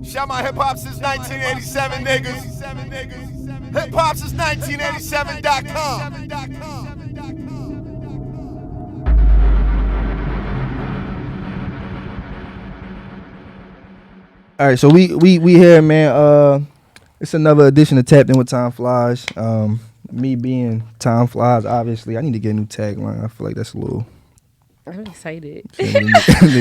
Shout my hip hop since 1987, niggas. Hip hop since 1987.com. All right, so we here, man. It's another edition of Tapped In with Time Flies. Me being Time Flies, obviously, I need to get a new tagline. I feel like that's a little. I'm excited.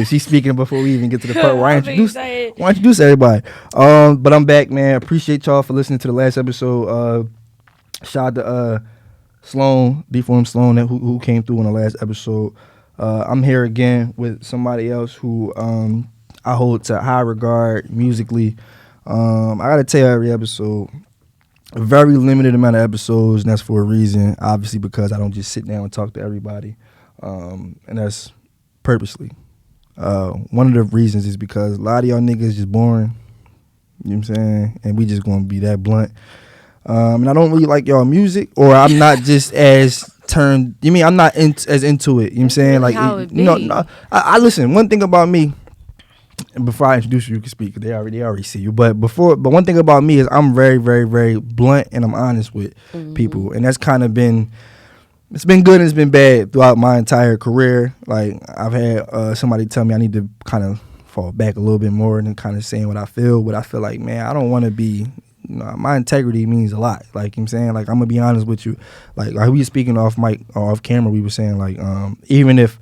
She's speaking before we even get to the part where I introduce excited. everybody. But I'm back, man. Appreciate y'all for listening to the last episode. Shout out to Sloan, B4M Sloan, who came through in the last episode. I'm here again with somebody else who I hold to high regard musically. I gotta tell you, every episode, a very limited amount of episodes, and that's for a reason. Obviously, because I don't just sit down and talk to everybody, and that's purposely. One of the reasons is because a lot of y'all niggas just boring. You know what I'm saying? And we just gonna be that blunt. And I don't really like y'all music, or I'm not just as turned. You mean I'm not as into it? You know what I'm saying? Like, no. I listen. One thing about me. And before I introduce you, you can speak. They already see you. But one thing about me is I'm very, very, very blunt, and I'm honest with people, and that's kind of been. It's been good and it's been bad throughout my entire career. Like, I've had somebody tell me I need to kind of fall back a little bit more and kind of saying what I feel. But I feel like, man, I don't want to be. My integrity means a lot. Like, you know what I'm saying, like, I'm gonna be honest with you. Like we were speaking off mic or off camera, we were saying like, even if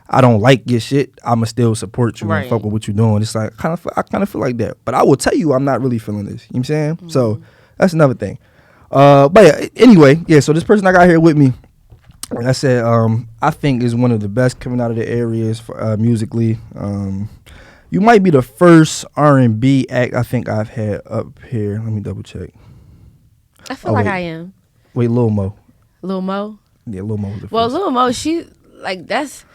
I don't like your shit, I'ma still support you and fuck with what you're doing. It's like I kind of feel like that. But I will tell you, I'm not really feeling this. You know what I'm saying? So that's another thing. But yeah, anyway, yeah. So this person I got here with me, like I said, I think is one of the best coming out of the areas for, musically. You might be the first R&B act I think I've had up here. Let me double check. I feel like I am. Wait, Lil Mo. Lil Mo? Yeah, Lil Mo was the first. Well, Lil Mo, she, like, that's,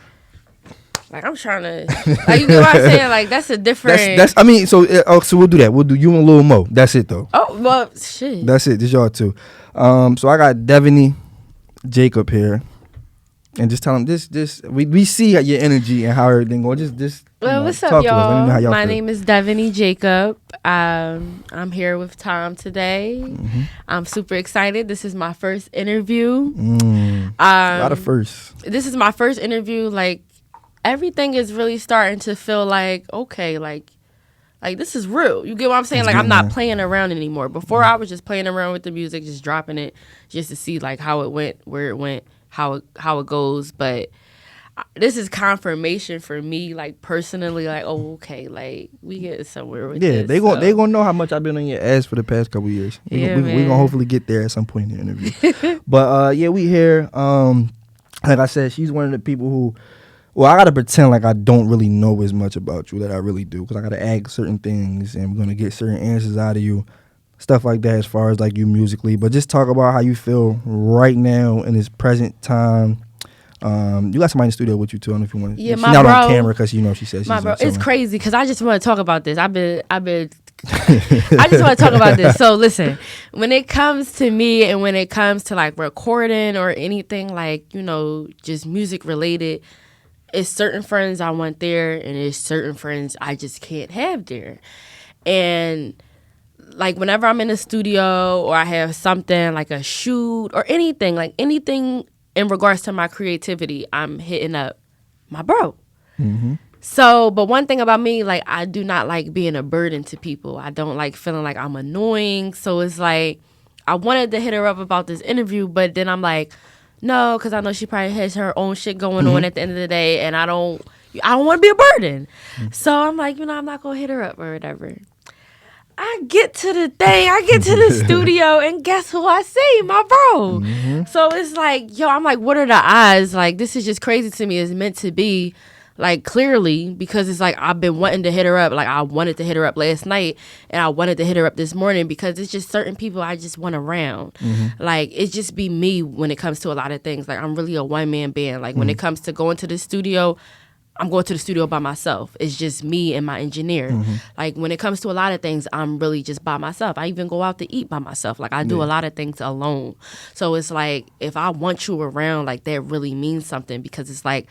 like, I'm trying to, like, you know what I'm saying? Like, that's a different. That's I mean, so we'll do that. We'll do you and Lil Mo. That's it, though. Oh, well, shit. That's it. Just y'all two. So I got Devoni Jacob here. And just tell them this. We see your energy and how everything goes. Just well, what's up, y'all? My name is Devoni Jacob. I'm here with Tom today. I'm super excited. This is my first interview. A lot of firsts. This is my first interview. Like, everything is really starting to feel like, okay, like this is real. You get what I'm saying? Like, I'm not playing around anymore. Before, I was just playing around with the music, just dropping it just to see like how it went, where it went, how it goes. But this is confirmation for me, like, personally, like, oh, okay, like, we get somewhere with this. Yeah, they gonna know how much I've been on your ass for the past couple of years. We gonna hopefully get there at some point in the interview. But yeah, we here. Like I said, she's one of the people who, well, I gotta pretend like I don't really know as much about you that I really do, because I gotta ask certain things and we're gonna get certain answers out of you, stuff like that, as far as like you musically. But just talk about how you feel right now in this present time. You got somebody in the studio with you too. I don't know if you want to. Yeah, she's my not bro, on camera because you know she says she's my bro. It's crazy because I just want to talk about this. I've been. I just want to talk about this. So listen, when it comes to me and when it comes to like recording or anything like, you know, just music related, it's certain friends I want there and it's certain friends I just can't have there. And like whenever I'm in the studio or I have something like a shoot or anything, like anything in regards to my creativity, I'm hitting up my bro. So, but one thing about me, like, I do not like being a burden to people. I don't like feeling like I'm annoying. So it's like, I wanted to hit her up about this interview, but then I'm like, no, because I know she probably has her own shit going on at the end of the day, and I don't want to be a burden. So I'm like, you know, I'm not going to hit her up or whatever. I get to the thing, I get to the studio, and guess who I see? My bro. So it's like, yo, I'm like, what are the odds? Like, this is just crazy to me. It's meant to be, like, clearly, because it's like, I've been wanting to hit her up. Like, I wanted to hit her up last night, and I wanted to hit her up this morning, because it's just certain people I just want around. Like, it just be me when it comes to a lot of things. Like, I'm really a one-man band. Like, when it comes to going to the studio, I'm going to the studio by myself. It's just me and my engineer. Like, when it comes to a lot of things, I'm really just by myself. I even go out to eat by myself. Like, I do a lot of things alone. So it's like, if I want you around, like, that really means something, because it's like,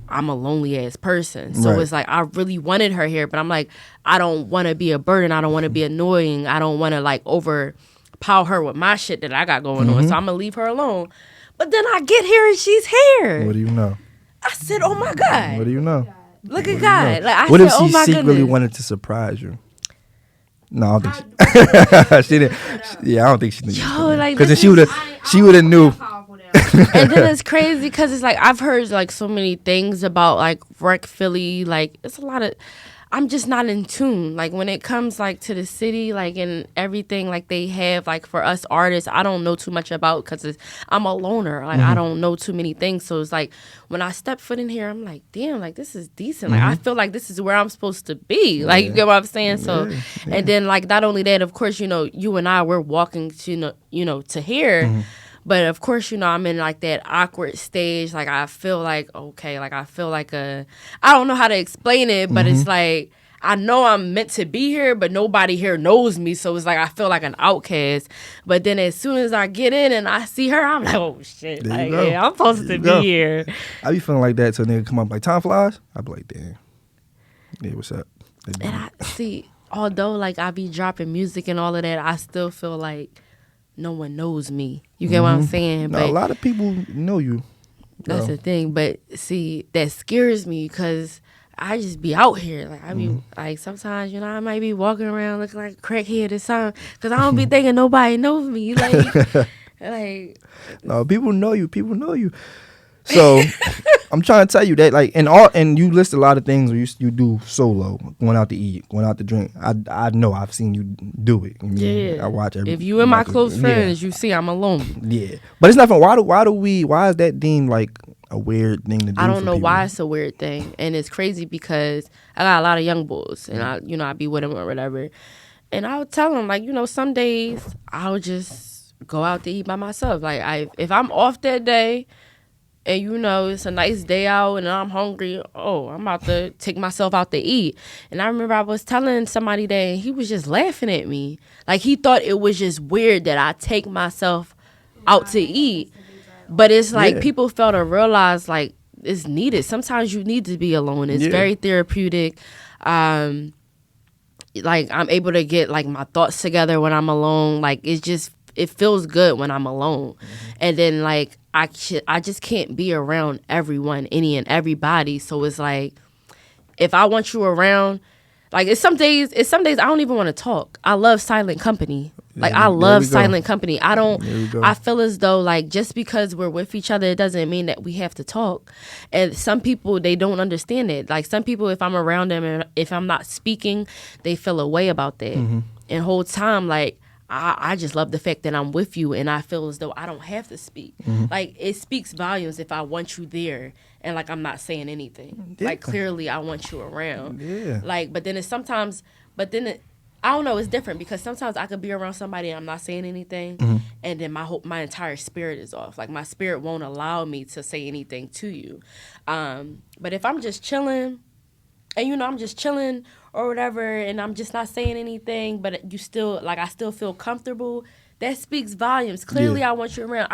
I'm a lonely ass person. So it's like I really wanted her here, but I'm like, I don't want to be a burden. I don't want to be annoying. I don't want to like overpower her with my shit that I got going on. So I'm gonna leave her alone. But then I get here and she's here. What do you know? I said, oh my God. What do you know? Look at God. You know? Like I what said, if she oh my secretly goodness. wanted to surprise you? No, I don't think she didn't. Yeah, I don't think she did. Yo, like, because then this she would have knew. And then it's crazy because it's like I've heard like so many things about like Wreck Philly. Like it's a lot of. I'm just not in tune. Like when it comes like to the city, like and everything like they have like for us artists, I don't know too much about because I'm a loner. Like I don't know too many things. So it's like when I step foot in here, I'm like, damn, like this is decent. Like I feel like this is where I'm supposed to be. Like you get what I'm saying? So and then like not only that, of course, you know, you and I we're walking to to here. But of course, you know, I'm in like that awkward stage. Like I feel like, okay, like I feel like I don't know how to explain it, but it's like, I know I'm meant to be here, but nobody here knows me. So it's like, I feel like an outcast. But then as soon as I get in and I see her, I'm like, oh shit. Like, yeah, I'm supposed to be here. I be feeling like that till nigga come up like, time flies. I be like, damn. Yeah, what's up? And I see, although like I be dropping music and all of that, I still feel like no one knows me. You get what I'm saying? No, but a lot of people know you. That's the thing. But see, that scares me because I just be out here. Like I be like sometimes, you know, I might be walking around looking like a crackhead or something because I don't be thinking nobody knows me. Like no, people know you. People know you. So I'm trying to tell you that, like, and you list a lot of things where you do solo, going out to eat, going out to drink. I know I've seen you do it. I watch every. If you and my close friends, you see I'm alone. Yeah, but it's nothing. Why is that deemed like a weird thing to do? I don't know people? why it's a weird thing, and it's crazy because I got a lot of young boys, and I be with them or whatever, and I would tell them like, you know, some days I would just go out to eat by myself. Like if I'm off that day. And, you know, it's a nice day out and I'm hungry. Oh, I'm about to take myself out to eat. And I remember I was telling somebody that and he was just laughing at me. Like, he thought it was just weird that I take myself out to eat. But it's like people fail to realize, like, it's needed. Sometimes you need to be alone. It's very therapeutic. Like, I'm able to get, like, my thoughts together when I'm alone. Like, it feels good when I'm alone. And then, like, I just can't be around everyone, any and everybody. So it's like, if I want you around, like it's some days I don't even want to talk. I love silent company. Like I love silent company. I feel as though like just because we're with each other, it doesn't mean that we have to talk. And some people, they don't understand it. Like some people, if I'm around them and if I'm not speaking, they feel a way about that. And whole time, like, I just love the fact that I'm with you and I feel as though I don't have to speak. Like, it speaks volumes if I want you there and, like, I'm not saying anything. Like, clearly I want you around. Like, but then it's sometimes, I don't know, it's different because sometimes I could be around somebody and I'm not saying anything and then my entire spirit is off. Like, my spirit won't allow me to say anything to you. But if I'm just chilling and, you know, I'm just chilling or whatever, and I'm just not saying anything, but you still, like, I still feel comfortable, that speaks volumes. Clearly, I want you around.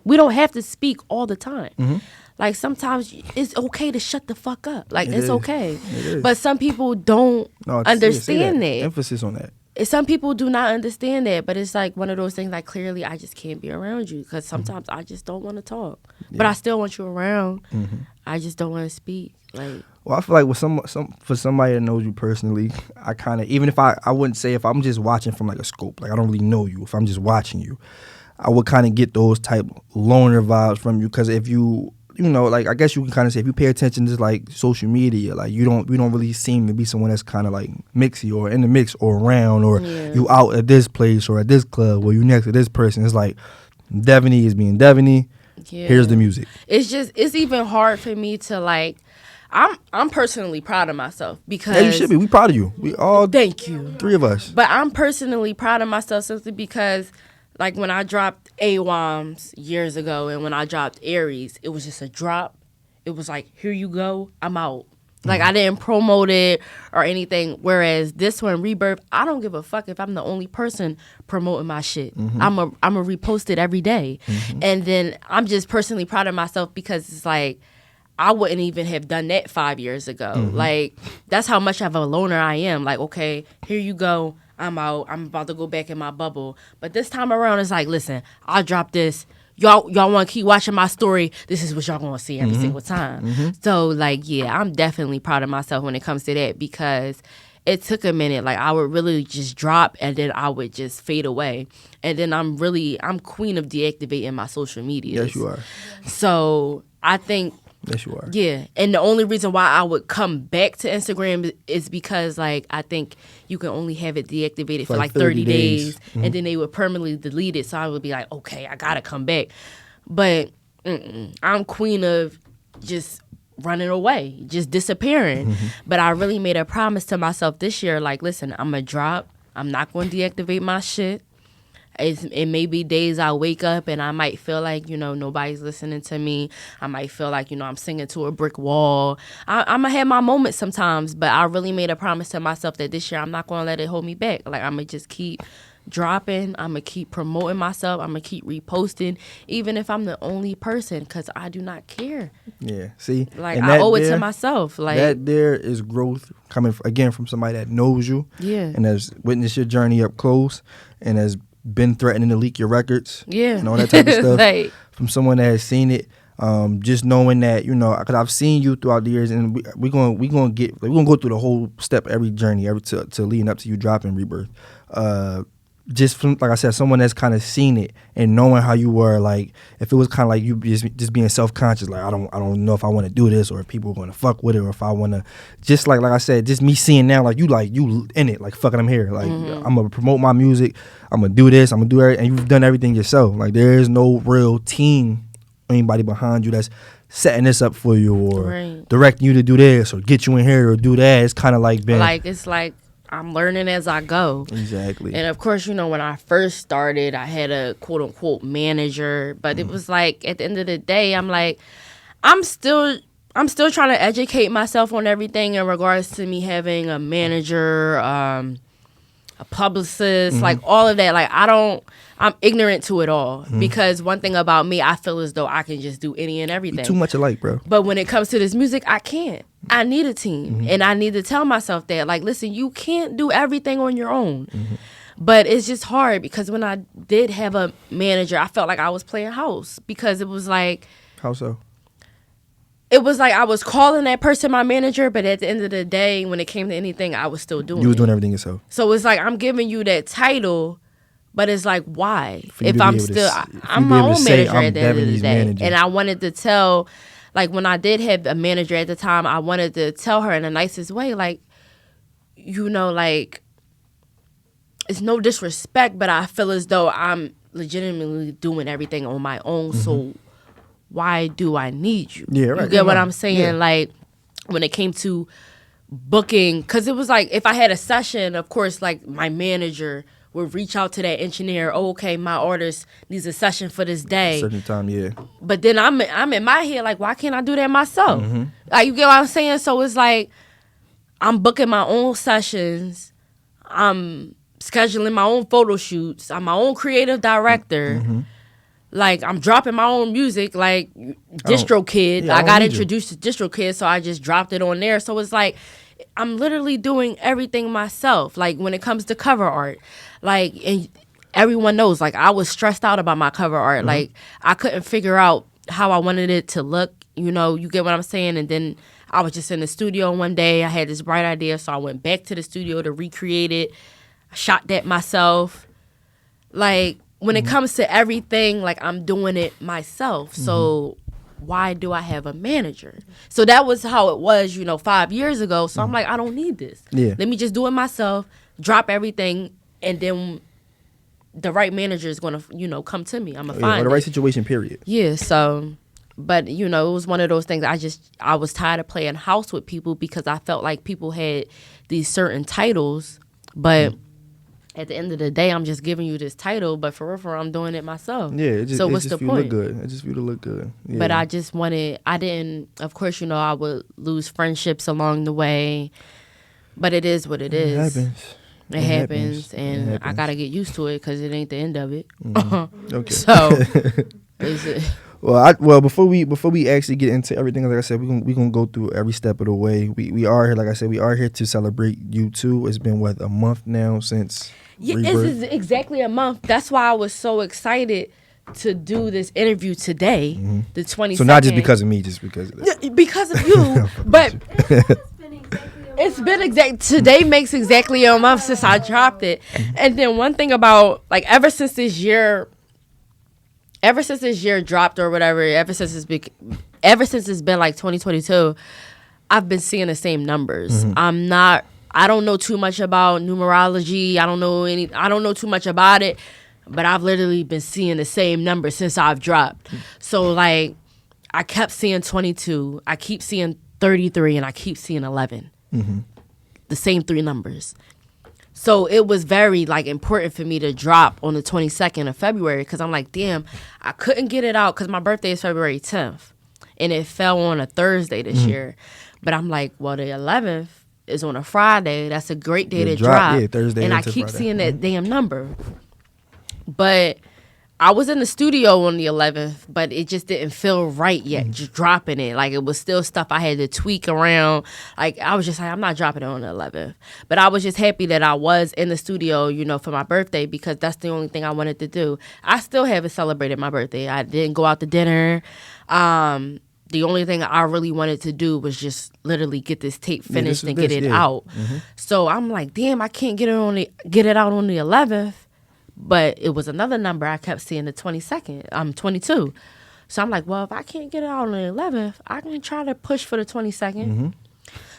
We don't have to speak all the time. Like, sometimes it's okay to shut the fuck up. Like, it's okay. But some people don't understand that. Emphasis on that. Some people do not understand that, but it's like one of those things, like, clearly, I just can't be around you because sometimes I just don't want to talk. But I still want you around. I just don't want to speak. Like, well, I feel like with for somebody that knows you personally, I kind of, even if I wouldn't say if I'm just watching from like a scope, like I don't really know you, if I'm just watching you, I would kind of get those type loner vibes from you. Because if you know, like, I guess you can kind of say if you pay attention to like social media, like we don't really seem to be someone that's kind of like mixy or in the mix or around or you out at this place or at this club or you next to this person. It's like Devoni is being Devoni. Here's the music. It's even hard for me to like. I'm personally proud of myself because you should be. We proud of you. We all thank you. 3 of us. But I'm personally proud of myself simply because, like, when I dropped AWAMS years ago and when I dropped Aries, it was just a drop. It was like, here you go, I'm out. Like, I didn't promote it or anything. Whereas this one, Rebirth, I don't give a fuck if I'm the only person promoting my shit. I'm a repost it every day. And then I'm just personally proud of myself because it's like, I wouldn't even have done that 5 years ago. Like, that's how much of a loner I am. Like, okay, here you go. I'm out. I'm about to go back in my bubble. But this time around, it's like, listen, I'll drop this. Y'all want to keep watching my story. This is what y'all going to see every single time. So, like, yeah, I'm definitely proud of myself when it comes to that, because it took a minute. Like, I would really just drop and then I would just fade away. And then I'm queen of deactivating my social media. Yes, you are. So I think, Yes, you are. yeah. And the only reason why I would come back to Instagram is because, like, I think you can only have it deactivated for like 30 days. And then they would permanently delete it. So I would be like, okay, I got to come back. But I'm queen of just running away, just disappearing. But I really made a promise to myself this year, like, listen, I'm going to drop. I'm not going to deactivate my shit. It may be days I wake up and I might feel like, you know, nobody's listening to me. I might feel like, you know, I'm singing to a brick wall. I'm going to have my moments sometimes, but I really made a promise to myself that this year I'm not going to let it hold me back. Like, I'm going to just keep dropping. I'm going to keep promoting myself. I'm going to keep reposting, even if I'm the only person, because I do not care. Yeah, see? Like, I owe it to myself. Like, that there is growth coming, again, from somebody that knows you. Yeah. And has witnessed your journey up close and has been threatening to leak your records. Yeah. And all that type of stuff. Like, from someone that has seen it. Just knowing that, you know, because I've seen you throughout the years, and we're gonna go through the whole step, every journey, to leading up to you dropping Rebirth. Just from, like I said, someone that's kind of seen it and knowing how you were, like, if it was kind of like you just being self-conscious, like, I don't know if I want to do this, or if people are going to fuck with it, or if I want to, just like I said, just me seeing now, like you in it, like, fucking, I'm here, like, I'm gonna promote my music, I'm gonna do this, I'm gonna do everything, and you've done everything yourself. Like, there is no real team, anybody behind you that's setting this up for you, or directing you to do this, or get you in here, or do that. It's kind of like being, like, it's like I'm learning as I go. Exactly. And of course, you know, when I first started, I had a quote unquote manager, but it was like, at the end of the day, I'm like, I'm still trying to educate myself on everything in regards to me having a manager, a publicist, like, all of that. Like, I'm ignorant to it all, because one thing about me, I feel as though I can just do any and everything. Too much alike, bro. But when it comes to this music, I can't. I need a team. And I need to tell myself that, like, listen, you can't do everything on your own. But it's just hard, because when I did have a manager, I felt like I was playing house, because it was like, how so? It was like I was calling that person my manager, but at the end of the day, when it came to anything, I was still doing it. You was doing everything yourself. So it's like, I'm giving you that title, but it's like, why? If I'm still, I'm my own manager at the end of the day. And I wanted to tell, like, when I did have a manager at the time, I wanted to tell her in the nicest way, like, you know, like, it's no disrespect, but I feel as though I'm legitimately doing everything on my own. So why do I need you? Yeah, right. You get what I'm saying? Yeah. Like, when it came to booking, because it was like, if I had a session, of course, like, my manager would reach out to that engineer. Oh, okay, my artist needs a session for this day. Certain time, yeah. But then I'm in my head, like, why can't I do that myself? Like, you get what I'm saying? So it's like, I'm booking my own sessions. I'm scheduling my own photo shoots. I'm my own creative director. Like, I'm dropping my own music, like DistroKid. I got introduced to DistroKid, so I just dropped it on there. So it's like, I'm literally doing everything myself. Like, when it comes to cover art, like, and everyone knows, like, I was stressed out about my cover art. Like, I couldn't figure out how I wanted it to look. You know, you get what I'm saying? And then I was just in the studio one day. I had this bright idea, so I went back to the studio to recreate it. I shot that myself. Like, when it comes to everything, like, I'm doing it myself. So why do I have a manager? So that was how it was, you know, 5 years ago. So I'm like, I don't need this. Yeah. Let me just do it myself, drop everything, and then the right manager is going to, you know, come to me. I'm going to find the right situation, period. Yeah, so, but, you know, it was one of those things. I was tired of playing house with people, because I felt like people had these certain titles, but at the end of the day, I'm just giving you this title, but for real, I'm doing it myself. Yeah, it just, so it what's just the feel point? Look good. It just feel to look good. Yeah. But I didn't, of course, you know, I would lose friendships along the way, but it is what it is. It happens, and I got to get used to it, because it ain't the end of it. Okay. So, is it? Well, before we actually get into everything, like I said, we gonna go through every step of the way. We are here, like I said, we are here to celebrate you too. It's been a month now since Rebirth. It's exactly a month. That's why I was so excited to do this interview today, the 22nd. So not just because of me, just because of that. Because of you, but it's been today makes exactly a month since I dropped it. And then one thing about ever since this year dropped or whatever, ever since it's been like 2022, I've been seeing the same numbers. I don't know too much about numerology. I don't know too much about it, but I've literally been seeing the same numbers since I've dropped. So I kept seeing 22, I keep seeing 33, and I keep seeing 11. The same three numbers. So it was very important for me to drop on the 22nd of February because I'm like, damn, I couldn't get it out because my birthday is February 10th and it fell on a Thursday this year. But I'm like, well, the 11th is on a Friday. That's a great day to drop. Yeah, Thursday and I keep Friday. Seeing that damn number. But I was in the studio on the 11th, but it just didn't feel right yet, just dropping it. It was still stuff I had to tweak around. I was just I'm not dropping it on the 11th. But I was just happy that I was in the studio, for my birthday because that's the only thing I wanted to do. I still haven't celebrated my birthday. I didn't go out to dinner. The only thing I really wanted to do was just literally get this tape finished and get it out. So I'm like, damn, I can't get it out on the 11th. But it was another number I kept seeing, the 22nd. I'm 22. So I'm like, well, if I can't get it out on the 11th, I can try to push for the 22nd.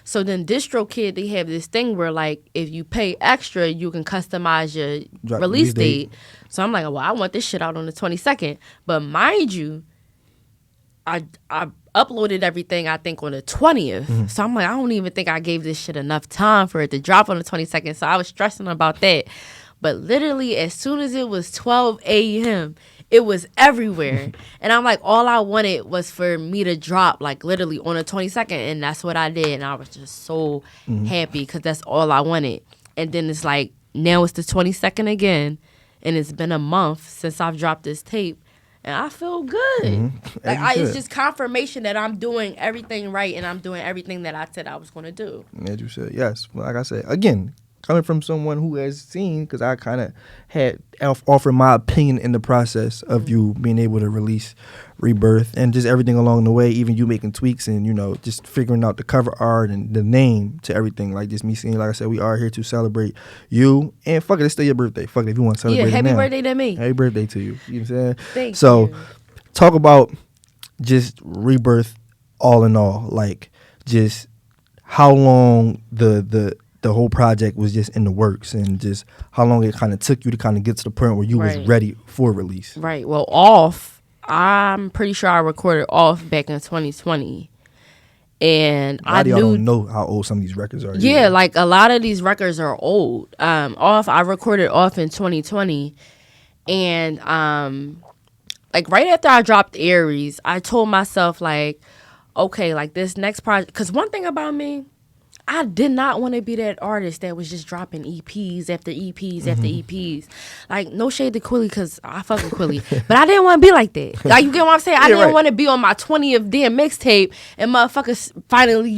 So then DistroKid, they have this thing where, if you pay extra, you can customize your release date. So I'm like, well, I want this shit out on the 22nd. But mind you, I uploaded everything, I think, on the 20th. So I'm like, I don't even think I gave this shit enough time for it to drop on the 22nd. So I was stressing about that. But literally, as soon as it was 12 a.m., it was everywhere. And I'm like, all I wanted was for me to drop, literally on the 22nd. And that's what I did. And I was just so happy because that's all I wanted. And then it's now it's the 22nd again. And it's been a month since I've dropped this tape. And I feel good. It's just confirmation that I'm doing everything right. And I'm doing everything that I said I was going to do. As you said, yes. Well, like I said, again, coming from someone who has seen, because I kind of had offered my opinion in the process of you being able to release Rebirth and just everything along the way, even you making tweaks and, just figuring out the cover art and the name to everything. Just me seeing, like I said, we are here to celebrate you. And fuck it, it's still your birthday. Fuck it, if you want to celebrate it now. Happy birthday to me. Happy birthday to you. You know what I'm saying? Thank you. Talk about just Rebirth all in all. Just how long the whole project was just in the works and just how long it kind of took you to kind of get to the point where you was ready for release. Right. Well, Off, I'm pretty sure I recorded Off back in 2020. And I don't know how old some of these records are. Yeah, a lot of these records are old. I recorded Off in 2020. And right after I dropped Aries, I told myself okay, this next project, because one thing about me, I did not want to be that artist that was just dropping EPs after EPs after EPs. No shade to Quilly, because I fuck with Quilly. But I didn't want to be like that. You get what I'm saying? I didn't want to be on my 20th damn mixtape and motherfuckers finally,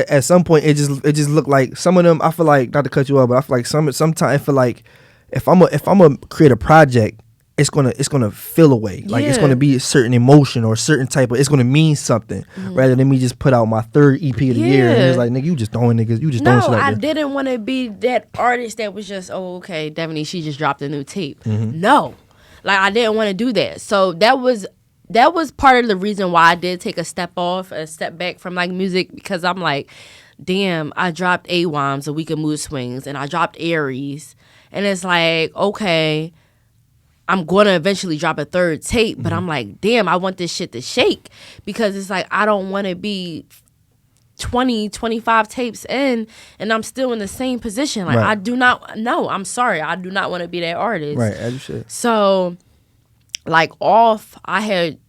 At some point, it just looked like some of them, I feel like, not to cut you off, but I feel like sometimes I feel like if I'm gonna create a project, it's gonna feel away. It's gonna be a certain emotion or a certain type of, it's gonna mean something rather than me just put out my third EP of the year and it's nigga, you just throwing niggas, you just throwing shit out there. I didn't want to be that artist that was just, okay, Devoni, she just dropped a new tape. No, I didn't want to do that. So that was part of the reason why I did take a step back from music, because I'm like, damn, I dropped AWAMs, A Week of Mood Swings, and I dropped Aries, and it's okay, I'm going to eventually drop a third tape, but I'm like, damn, I want this shit to shake, because it's I don't want to be 20, 25 tapes in and I'm still in the same position. I do not, no, I'm sorry. I do not want to be that artist. Right, as you should. So, Off, I had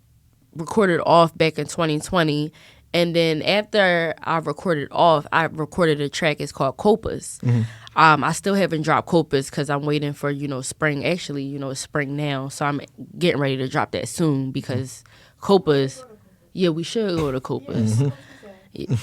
recorded Off back in 2020, And then after I recorded off, I recorded a track. It's called Copas. I still haven't dropped Copas because I'm waiting for, spring. Actually, it's spring now. So I'm getting ready to drop that soon because Copas, yeah, we should go to Copas. Yeah.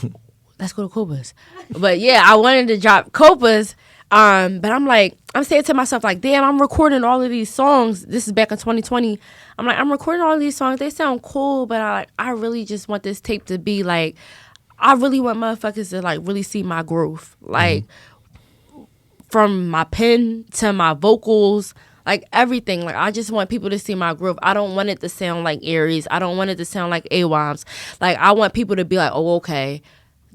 Let's go to Copas. But yeah, I wanted to drop Copas. But I'm saying to myself, like, damn, I'm recording all of these songs. This is back in 2020. I'm like, I'm recording all of these songs. They sound cool, but I really just want this tape to be like, I really want motherfuckers to like really see my growth. Like, from my pen to my vocals, like everything. Like, I just want people to see my growth. I don't want it to sound like Aries. I don't want it to sound like AWOMs. Like, I want people to be like, oh, okay,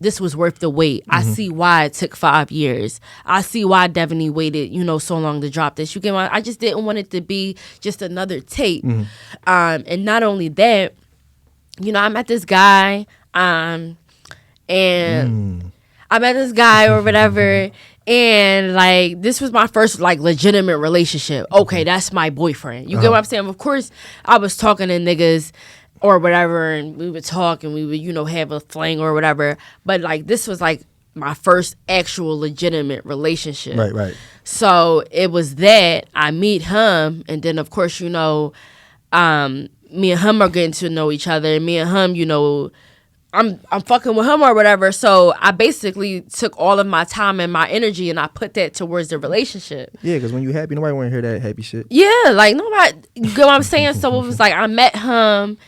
this was worth the wait. I see why it took 5 years. I see why Devoni waited, so long to drop this. You get my, I just didn't want it to be just another tape. And not only that, I met this guy, and I met this guy or whatever, and like this was my first like legitimate relationship. Okay, that's my boyfriend. You get what I'm saying? Of course, I was talking to niggas or whatever, and we would talk and we would, have a fling or whatever. But like this was like my first actual legitimate relationship. Right. So it was that I meet him, and then of course, me and him are getting to know each other. And me and him, I'm fucking with him or whatever. So I basically took all of my time and my energy and I put that towards the relationship. Yeah, because when you happy, nobody want to hear that happy shit. Yeah, like nobody. You get what I'm saying? So it was like I met him.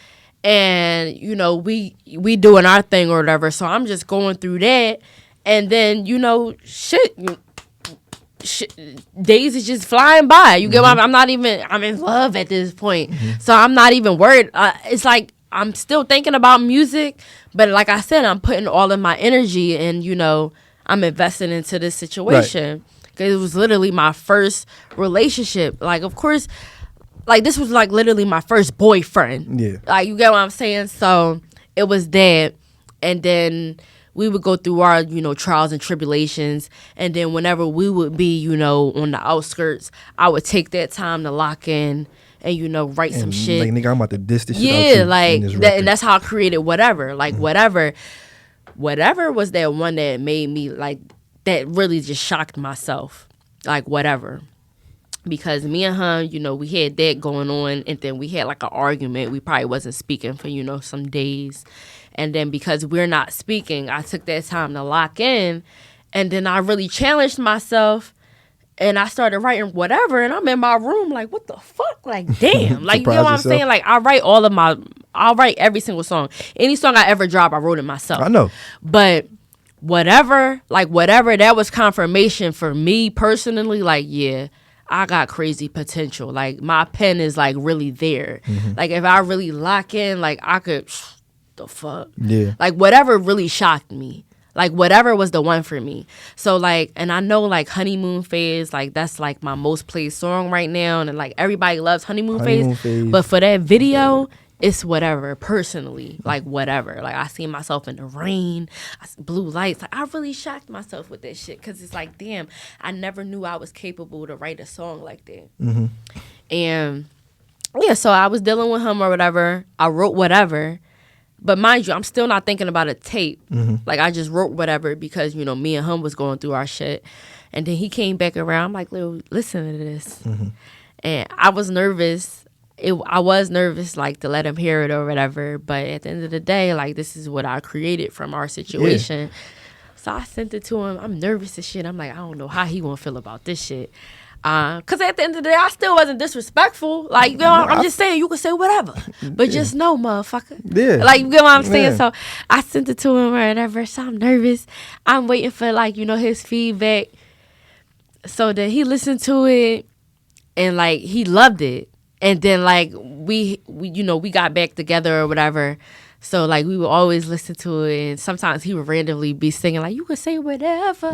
And, we doing our thing or whatever. So I'm just going through that. And then, days is just flying by. You get what I'm in love at this point. So I'm not even worried. It's like I'm still thinking about music. But like I said, I'm putting all of my energy and, I'm investing into this situation. Because it was literally my first relationship. Like, of course, like, this was, like, literally my first boyfriend. Yeah. Like, you get what I'm saying? So, it was that. And then we would go through our, trials and tribulations. And then whenever we would be, on the outskirts, I would take that time to lock in and, write some shit. Like, nigga, I'm about to diss this shit out Yeah, too, like, and that's how I created Whatever. Like, Whatever was that one that made me, like, that really just shocked myself. Like, Whatever. Because me and him, we had that going on, and then we had like an argument. We probably wasn't speaking for, some days. And then because we're not speaking, I took that time to lock in. And then I really challenged myself, and I started writing Whatever. And I'm in my room like, what the fuck? Like, damn. Like, you know what I'm saying? Like, I'll write every single song. Any song I ever drop, I wrote it myself. I know. But Whatever, that was confirmation for me personally. Like, yeah, I got crazy potential. Like, my pen is, like, really there. Like, if I really lock in, like, I could, the fuck? Yeah. Like, Whatever really shocked me. Like, Whatever was the one for me. So, like, and I know, like, Honeymoon Phase, like, that's, like, my most played song right now. And, like, everybody loves Honeymoon Phase. But for that video, it's Whatever, personally. Like, Whatever. Like, I see myself in the rain, blue lights. Like, I really shocked myself with that shit. Because it's like, damn, I never knew I was capable to write a song like that. And, yeah, so I was dealing with him or whatever. I wrote Whatever. But mind you, I'm still not thinking about a tape. Like, I just wrote Whatever because, me and him was going through our shit. And then he came back around. I'm like, Lil, listen to this. And I was nervous. I was nervous, like, to let him hear it or whatever. But at the end of the day, like, this is what I created from our situation. Yeah. So I sent it to him. I'm nervous as shit. I'm like, I don't know how he gonna feel about this shit. Because at the end of the day, I still wasn't disrespectful. Like, I'm just saying, you can say whatever. But just know, motherfucker. Yeah. Like, you get what I'm saying? So I sent it to him or whatever. So I'm nervous. I'm waiting for, like, his feedback. So then he listened to it. And, like, he loved it. And then, like, we got back together or whatever. So, like, we would always listen to it. And sometimes he would randomly be singing, like, you could say whatever.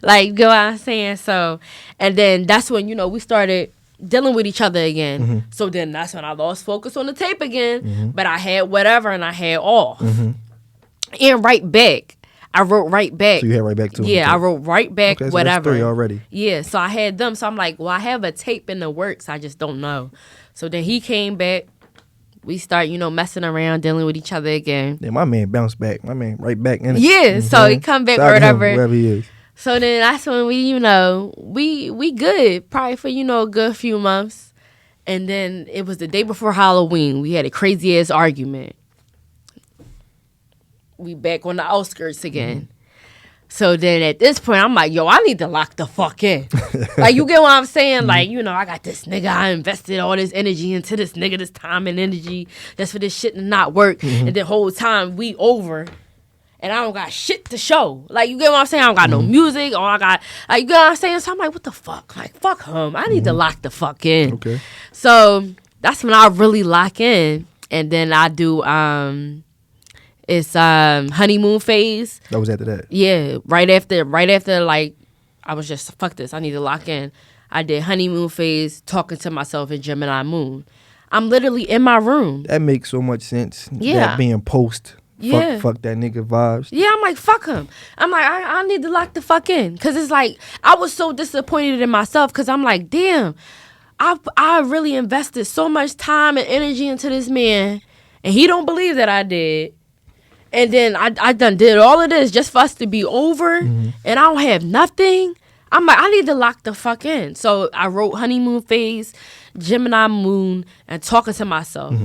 Like, you know what I'm saying? So, and then that's when, we started dealing with each other again. So then that's when I lost focus on the tape again. But I had Whatever and I had Off. And Right Back. I wrote Right Back. So you had Right Back too? Yeah, I wrote Right Back, okay, so Whatever. That's 3 already. Yeah, so I had them. So I'm like, well, I have a tape in the works. I just don't know. So then he came back we start, messing around, dealing with each other again. Yeah, my man bounced back. My man right back in it. Yeah, so he come back or whatever. Wherever he is. So then that's when we good, probably for, a good few months. And then it was the day before Halloween. We had a crazy ass argument. We back on the outskirts again. So then at this point, I'm like, yo, I need to lock the fuck in. Like, you get what I'm saying? Like, I got this nigga. I invested all this energy into this nigga, this time and energy just for this shit to not work. And the whole time we over. And I don't got shit to show. Like, you get what I'm saying? I don't got no music. Or I got, like, you get what I'm saying? So I'm like, what the fuck? Like, fuck him. I need to lock the fuck in. Okay. So that's when I really lock in. And then I do, it's honeymoon phase. That was after that. Yeah, right after, like, I was just, fuck this, I need to lock in. I did honeymoon phase, talking to myself in Gemini moon. I'm literally in my room. That makes so much sense. Yeah. That being post. Yeah. Fuck that nigga vibes. Yeah, I'm like, fuck him. I'm like, I need to lock the fuck in. Because it's like, I was so disappointed in myself because I'm like, damn, I really invested so much time and energy into this man, and he don't believe that I did. And then I done did all of this just for us to be over, and I don't have nothing. I'm like, I need to lock the fuck in. So I wrote honeymoon phase, Gemini moon, and talking to myself.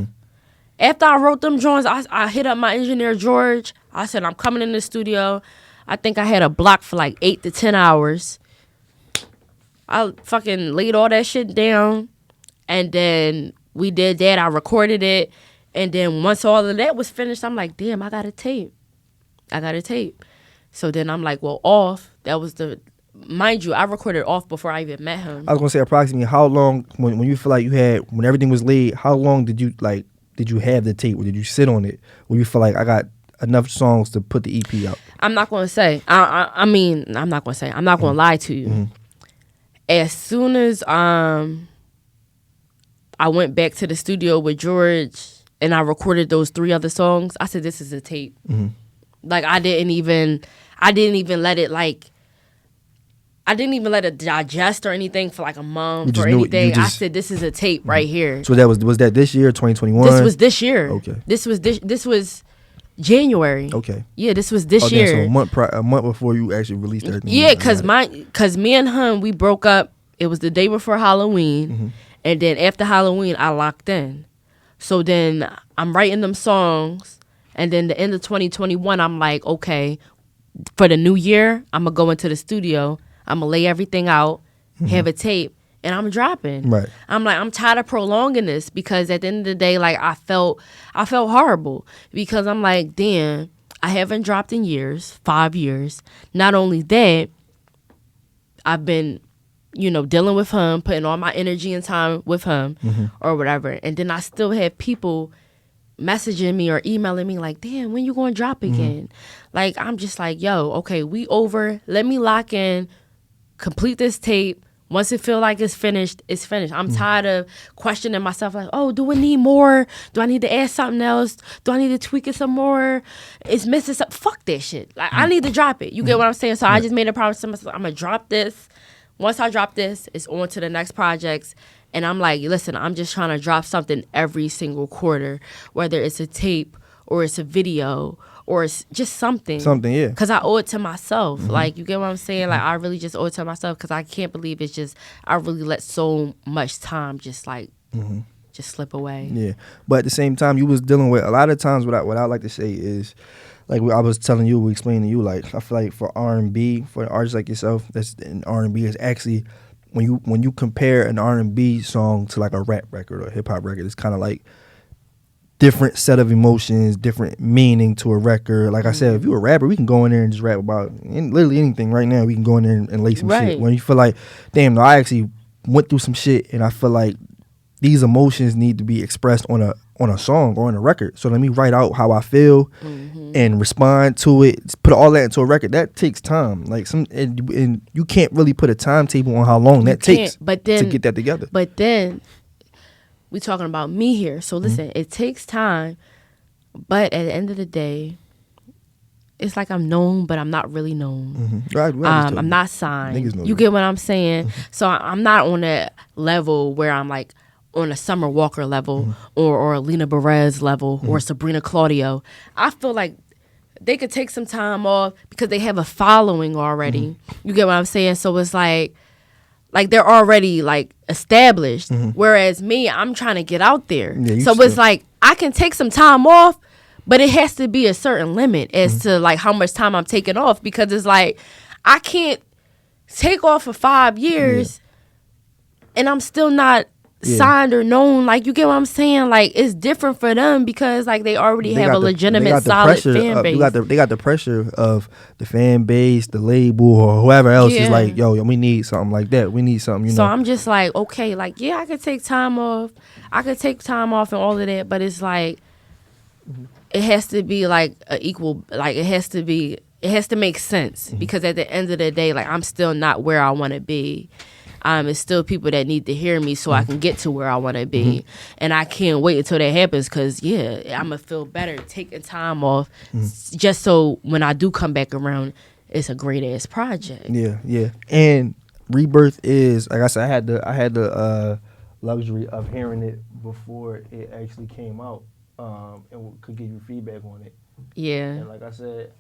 After I wrote them drawings, I hit up my engineer, George. I said, I'm coming in the studio. I think I had a block for like 8 to 10 hours. I fucking laid all that shit down. And then we did that. I recorded it. And then once all of that was finished, I'm like, damn, I got a tape. So then I'm like, well, off. That was mind you, I recorded off before I even met him. I was going to say approximately how long, when you feel like when everything was laid, how long did you have the tape, or did you sit on it when you feel like I got enough songs to put the EP out? I'm not going to say. I'm not going to say. I'm not going to lie to you. As soon as I went back to the studio with George and I recorded those 3 other songs, I said, this is a tape. Like, I didn't even let it, like, I didn't even let it digest or anything for like a month or anything. I said, this is a tape right here. So that was that this year, 2021? This was this year. Okay. This was January. Okay. Yeah, this was this year. So a month before you actually released everything. Yeah, cause me and him, we broke up. It was the day before Halloween, and then after Halloween, I locked in. So then I'm writing them songs, and then the end of 2021, I'm like, okay, for the new year, I'm gonna go into the studio. I'm going to lay everything out, have a tape, and I'm dropping. Right. I'm like, I'm tired of prolonging this because at the end of the day, like, I felt horrible because I'm like, damn, I haven't dropped in years, 5 years. Not only that, I've been, dealing with him, putting all my energy and time with him or whatever. And then I still have people messaging me or emailing me like, damn, when you going to drop again? Like, I'm just like, yo, okay, we over. Let me lock in. Complete this tape. Once it feel like it's finished, it's finished. I'm tired of questioning myself like, oh, do we need more? Do I need to add something else? Do I need to tweak it some more? It's missing something. Fuck that shit. Like, I need to drop it. You get what I'm saying? So I just made a promise to myself, I'm going to drop this. Once I drop this, it's on to the next projects. And I'm like, listen, I'm just trying to drop something every single quarter, whether it's a tape or it's a video or it's just something. Something, yeah. Because I owe it to myself. Like, you get what I'm saying? Like, I really just owe it to myself because I can't believe it's just, I really let so much time just, like, just slip away. Yeah. But at the same time, you was dealing with, a lot of times what I like to say is, like I was telling you, we explained to you, like, I feel like for R&B, for artists like yourself, that's in R&B, is actually, when you compare an R&B song to, like, a rap record or a hip-hop record, it's kind of like, different set of emotions, different meaning to a record. Like I said, if you're a rapper, we can go in there and just rap about literally anything right now. We can go in there and lay some shit. When you feel like, damn, no, I actually went through some shit and I feel like these emotions need to be expressed on a song or on a record. So let me write out how I feel and respond to it. Put all that into a record. That takes time. Like and you can't really put a timetable on how long that takes to get that together. But then we talking about me here. So listen, it takes time, but at the end of the day, it's like I'm known, but I'm not really known. Right, I'm not signed. You get what I'm saying? So I'm not on that level where I'm like, on a Summer Walker level or a Lena Perez level or Sabrina Claudio. I feel like they could take some time off because they have a following already. You get what I'm saying? So it's like they're already like established. Whereas me, I'm trying to get out there. Yeah, so it's like I can take some time off, but it has to be a certain limit as to like how much time I'm taking off, because it's like I can't take off for 5 years and I'm still not signed or known. Like, you get what I'm saying? Like, it's different for them because like they already have a legitimate solid fan base. They got the pressure of the fan base, the label, or whoever else is like, yo, we need something like that. We need something, you know. So I'm just like, okay, like, yeah, I could take time off. I could take time off and all of that, but it's like it has to be like a equal, like it has to make sense, because at the end of the day, like, I'm still not where I want to be. It's still people that need to hear me so I can get to where I want to be. And I can't wait until that happens, because, I'm going to feel better taking time off just so when I do come back around, it's a great-ass project. Yeah. And Rebirth is, like I said, I had the luxury of hearing it before it actually came out, and could give you feedback on it. Yeah. And like I said,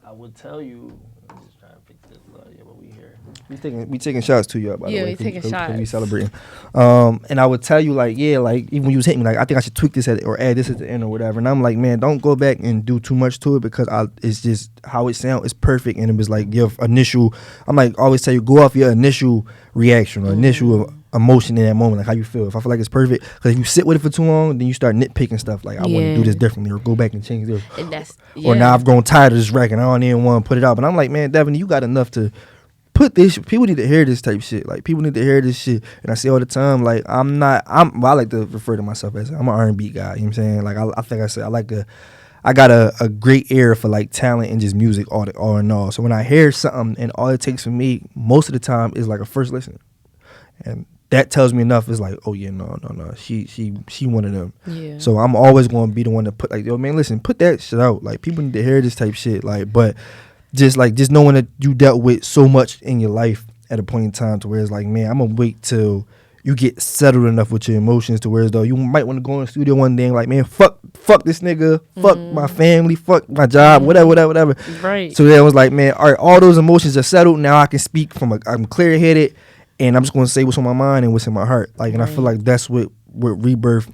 I would tell you, I'm just trying to fix this. But we here. We taking shots to you, by the way. We taking shots. We celebrating. And I would tell you, like, like, even when you was hitting me, like, I think I should tweak this or add this at the end or whatever. And I'm like, man, don't go back and do too much to it, because it's just how it sounds. It's perfect. And it was like your initial, I'm like, always tell you, go off your initial reaction or initial emotion in that moment, like how you feel. If I feel like it's perfect, because if you sit with it for too long, then you start nitpicking stuff like, I want to do this differently, or go back and change this, or now I've grown tired of this record, I don't even want to put it out. But I'm like, man, Devoni, you got enough to put this. People need to hear this type shit. Like, people need to hear this shit. And I say all the time, like, I like to refer to myself as I'm an R&B guy. You know what I'm saying? Like, I think I said I got a great ear for like talent and just music all in all. So when I hear something, and all it takes for me most of the time is like a first listen, and that tells me enough. It's like, oh yeah, no, she one of them. Yeah. So I'm always going to be the one to put, like, yo, man, listen, put that shit out. Like, people need to hear this type shit. Like, but just knowing that you dealt with so much in your life at a point in time to where it's like, man, I'm gonna wait till you get settled enough with your emotions to where as though you might want to go in the studio one day and like, man, fuck this nigga, fuck my family, fuck my job, whatever. Right. So then I was like, man, all right, all those emotions are settled. Now I can speak I'm clear headed. And I'm just going to say what's on my mind and what's in my heart. Like, and I feel like that's what Rebirth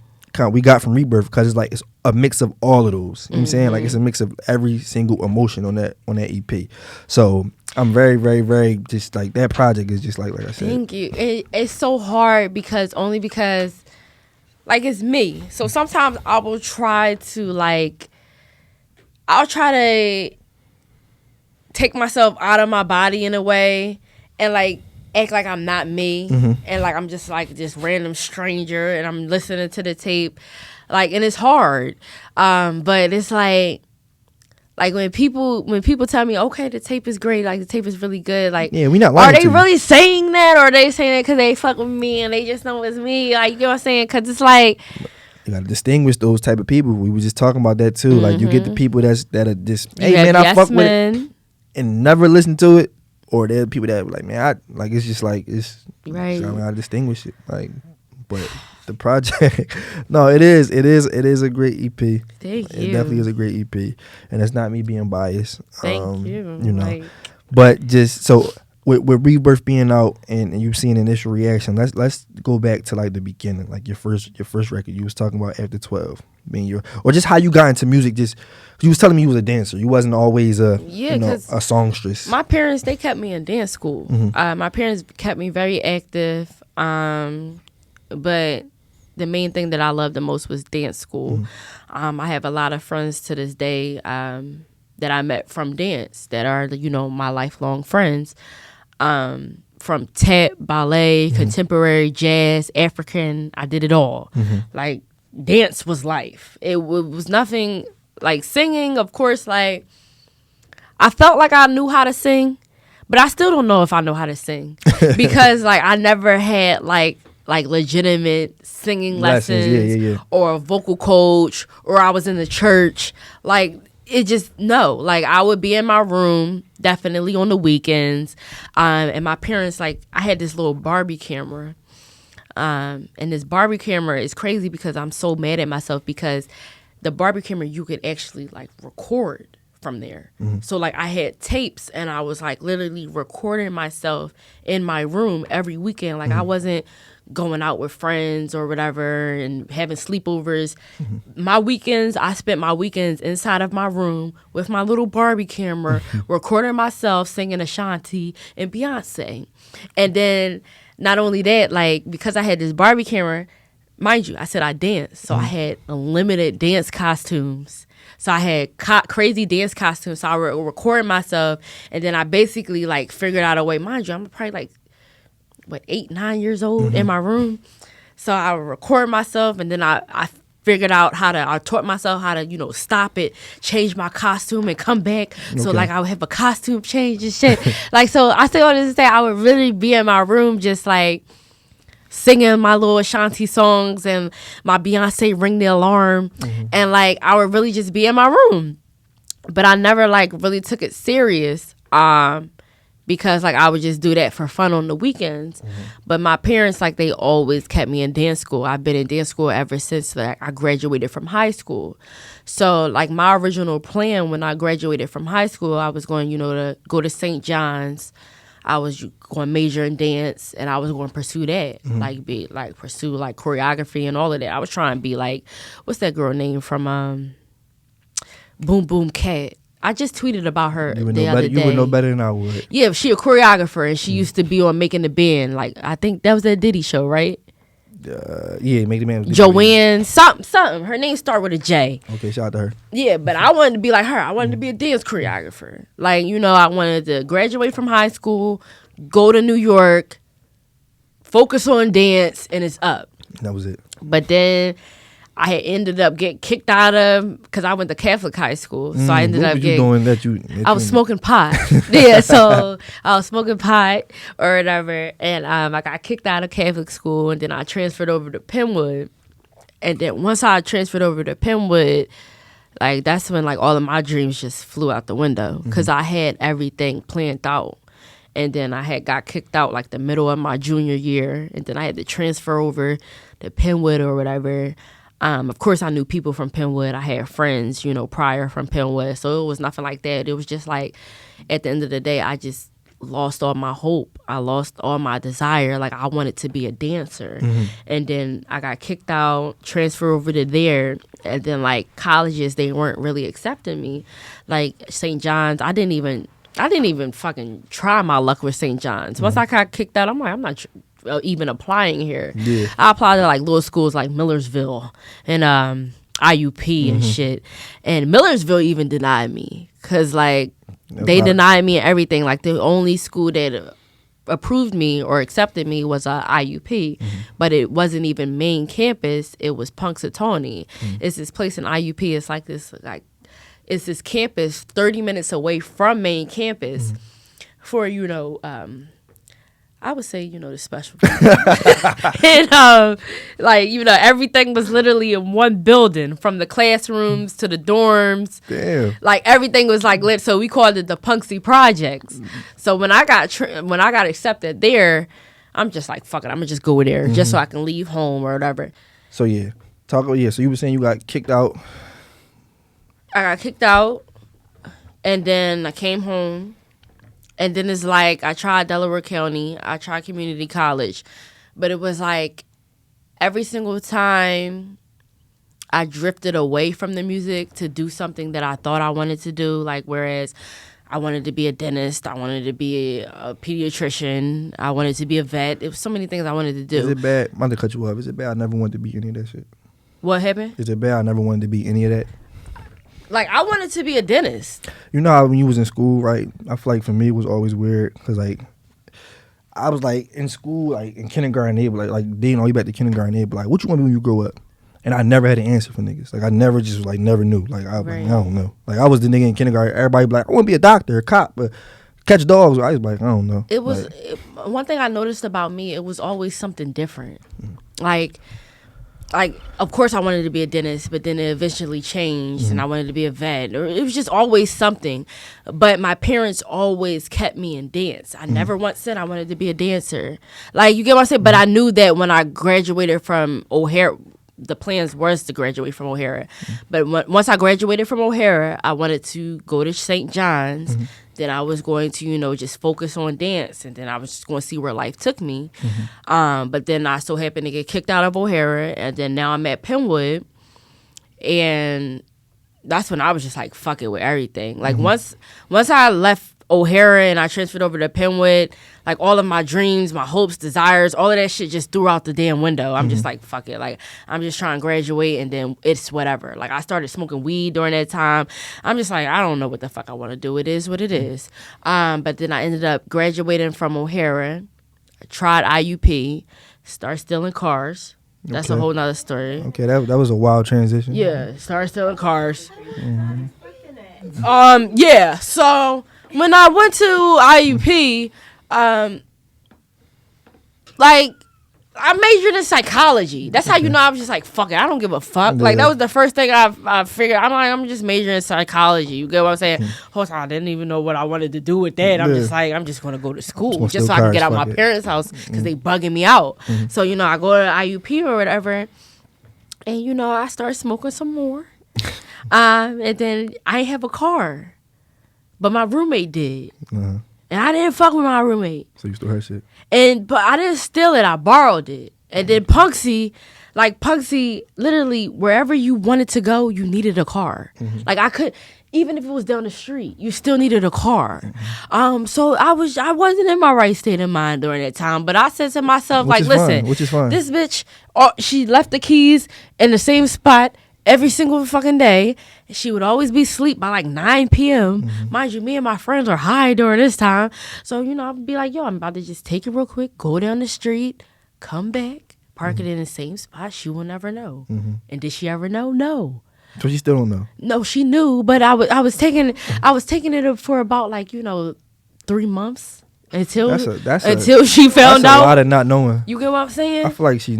we got from Rebirth, because it's like it's a mix of all of those. You know what I'm saying? Like, it's a mix of every single emotion on that EP. So I'm very, very, very just like, that project is just like I said. Thank you. It's so hard because like, it's me. So sometimes I will try to take myself out of my body in a way and like act like I'm not me, and like I'm just random stranger, and I'm listening to the tape, like, and it's hard, but it's like when people tell me, okay, the tape is great, like the tape is really good, like, yeah, we not lying. Are they really saying that, or are they saying that because they fuck with me and they just know it's me? Like, you know what I'm saying? Because it's like, you gotta distinguish those type of people. We were just talking about that too. Like, you get the people that are just, hey man, I fuck with it and never listen to it. Or there are people that are like, man, it's just like, it's right. So I gotta distinguish it. Like, but the project, no, it is a great EP. Thank you. It definitely is a great EP, and it's not me being biased. Thank you. You know, but just so with Rebirth being out and you seeing initial reaction, let's go back to like the beginning, like your first record. You was talking about After 12 being or just how you got into music. Just you was telling me you was a dancer. You wasn't always a songstress. My parents, they kept me in dance school. My parents kept me very active. But the main thing that I loved the most was dance school. I have a lot of friends to this day that I met from dance that are my lifelong friends. From tap, ballet, contemporary, jazz, African, I did it all. Like, dance was life. It was nothing like singing. Of course, like, I felt like I knew how to sing, but I still don't know if I know how to sing because like I never had like legitimate singing lessons. Or a vocal coach, or I was in the church. Like, it just, no. Like, I would be in my room, definitely on the weekends. And my parents, like, I had this little Barbie camera. And this Barbie camera is crazy because I'm so mad at myself because the Barbie camera, you could actually like record from there. So like I had tapes and I was like literally recording myself in my room every weekend. Like I wasn't going out with friends or whatever and having sleepovers. My weekends, I spent my weekends inside of my room with my little Barbie camera, recording myself singing Ashanti and Beyonce. And then not only that, like because I had this Barbie camera, mind you, I said I danced. So I had unlimited dance costumes. So I had crazy dance costumes. So I recorded myself and then I basically like figured out a way. Mind you, I'm probably like 8, 9 years old in my room. So I would record myself and then I figured out I taught myself how to, stop it, change my costume and come back. So like I would have a costume change and shit. Like, so I say all this to say I would really be in my room just like singing my little Ashanti songs and my Beyonce Ring the Alarm. And like I would really just be in my room. But I never like really took it serious. Because like I would just do that for fun on the weekends. But my parents, like they always kept me in dance school. I've been in dance school ever since like I graduated from high school. So like my original plan when I graduated from high school, I was going, to go to St. John's. I was going to major in dance and I was going to pursue that. Pursue like choreography and all of that. I was trying to be like, what's that girl name from Boom Boom Cat? I just tweeted about her the other day. You would know better than I would. Yeah, she a choreographer and she used to be on Making the Band. Like I think that was that Diddy show, right? Yeah, Make the Man. Joanne, something. Her name start with a J. Okay, shout out to her. Yeah, but I wanted to be like her. I wanted to be a dance choreographer. Like, I wanted to graduate from high school, go to New York, focus on dance, and it's up. That was it. But then I had ended up getting kicked out of because I went to Catholic high school, so I ended up getting. Doing that I was smoking pot. Yeah, so I was smoking pot or whatever, and I got kicked out of Catholic school, and then I transferred over to Penwood, and then once I transferred over to Penwood, like that's when like all of my dreams just flew out the window because I had everything planned out. And then I had got kicked out like the middle of my junior year, and then I had to transfer over to Penwood or whatever. Of course, I knew people from Penwood. I had friends, prior from Penwood. So it was nothing like that. It was just like, at the end of the day, I just lost all my hope. I lost all my desire. Like, I wanted to be a dancer. And then I got kicked out, transferred over to there. And then, like, colleges, they weren't really accepting me. Like, St. John's, I didn't even fucking try my luck with St. John's. Once I got kicked out, I'm like, I'm not even applying here. Yeah. I applied to like little schools like Millersville and IUP and shit. And Millersville even denied me because like they denied me everything. Like the only school that approved me or accepted me was IUP, but it wasn't even main campus. It was Punxsutawney. It's this place in IUP. It's like this it's this campus 30 minutes away from main campus for I would say, the special people. And, everything was literally in one building, from the classrooms to the dorms. Damn. Like, everything was, like, lit. So we called it the Punxsy Projects. So when I got accepted there, I'm just like, fuck it, I'm going to just go there just so I can leave home or whatever. So, yeah. So you were saying you got kicked out. I got kicked out, and then I came home. And then it's like, I tried Delaware County, I tried community college, but it was like every single time I drifted away from the music to do something that I thought I wanted to do. Like, whereas I wanted to be a dentist, I wanted to be a pediatrician, I wanted to be a vet. There was so many things I wanted to do. Is it bad? I'm about to cut you off. Is it bad I never wanted to be any of that shit? What happened? Is it bad I never wanted to be any of that? Like, I wanted to be a dentist. You know how when you was in school, right? I feel like for me it was always weird because, like, I was, like, in school, like, in kindergarten, they were, like, dating all you back to kindergarten, they were like, what you want to be when you grow up? And I never had an answer for niggas. Like, I never just, like, never knew. Like, I was like, I don't know. Like, I was the nigga in kindergarten. Everybody be like, I want to be a doctor, a cop, but catch dogs. I was like, I don't know. It was, one thing I noticed about me, it was always something different. Like, like, of course I wanted to be a dentist, but then it eventually changed and I wanted to be a vet. Or it was just always something. But my parents always kept me in dance. I never once said I wanted to be a dancer. Like, you get what I'm saying? But I knew that when I graduated from O'Hara, the plans was to graduate from O'Hara. But once I graduated from O'Hara, I wanted to go to St. John's. Then I was going to, you know, just focus on dance. And then I was just going to see where life took me. But then I so happened to get kicked out of O'Hara. And then now I'm at Penwood. And that's when I was just like, fuck it with everything. Like, once I left O'Hara and I transferred over to Penwood, like, all of my dreams, my hopes, desires, all of that shit just threw out the damn window. I'm just like, fuck it. Like, I'm just trying to graduate and then it's whatever. Like, I started smoking weed during that time. I'm just like, I don't know what the fuck I want to do. It is what it is. But then I ended up graduating from O'Hara. I tried IUP, started stealing cars. That's a whole nother story. Okay, that was a wild transition. Yeah, started stealing cars. Yeah, so when I went to IUP, like, I majored in psychology. That's how you know I was just like, fuck it, I don't give a fuck. Yeah. Like, that was the first thing I figured. I'm like, I'm just majoring in psychology. You get what I'm saying? Hold on, I didn't even know what I wanted to do with that. I'm just like, I'm just going to go to school just so I can get out my parents' house because they bugging me out. So, you know, I go to IUP or whatever, and, you know, I start smoking some more. And then I ain't have a car, but my roommate did. And I didn't fuck with my roommate. So you stole her shit. But I didn't steal it. I borrowed it. And then Punksy, literally wherever you wanted to go, you needed a car. Like, I could, even if it was down the street, you still needed a car. So I wasn't in my right state of mind during that time. But I said to myself, which is fine. This bitch, she left the keys in the same spot every single fucking day. She would always be asleep by like 9 p.m. Mind you, me and my friends are high during this time. So, you know, I'd be like, yo, I'm about to just take it real quick, go down the street, come back, park it in the same spot. She will never know. And did she ever know? No. So she still don't know? No, she knew, but I was taking it for about, like, you know, 3 months. Until she found out. That's a lot of not knowing. You get what I'm saying? I feel like she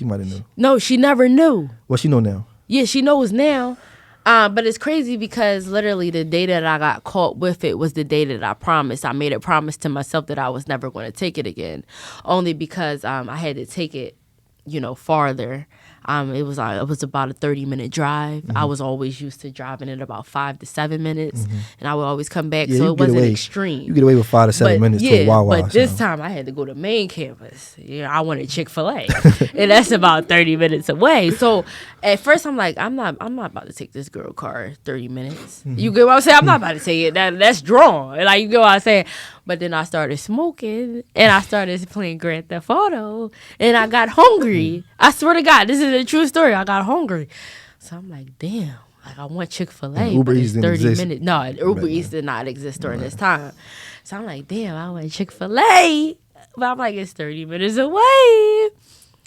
might have knew. No, she never knew. Well, she know now. Yeah, she knows now. But it's crazy because literally the day that I got caught with it was the day that I promised. I made a promise to myself that I was never going to take it again. Only because I had to take it, you know, farther. It was about a 30-minute drive. I was always used to driving in about 5 to 7 minutes, and I would always come back. So it wasn't extreme. You get away with 5 to 7 minutes to a Wawa. But this time I had to go to main campus. I wanted Chick-fil-A, and that's about 30 minutes away. So at first I'm like, I'm not about to take this girl car 30 minutes. You get what I'm saying? I'm not about to take it. That's drawn. Like, you get what I'm saying? But then I started smoking, and I started playing Grand Theft Auto, and I got hungry. I swear to God, this is a true story. I got hungry. So I'm like, damn, like, I want Chick-fil-A. Uber Eats didn't exist. Minutes. No, Uber Eats did not exist during this time. So I'm like, damn, I want Chick-fil-A. But I'm like, it's 30 minutes away.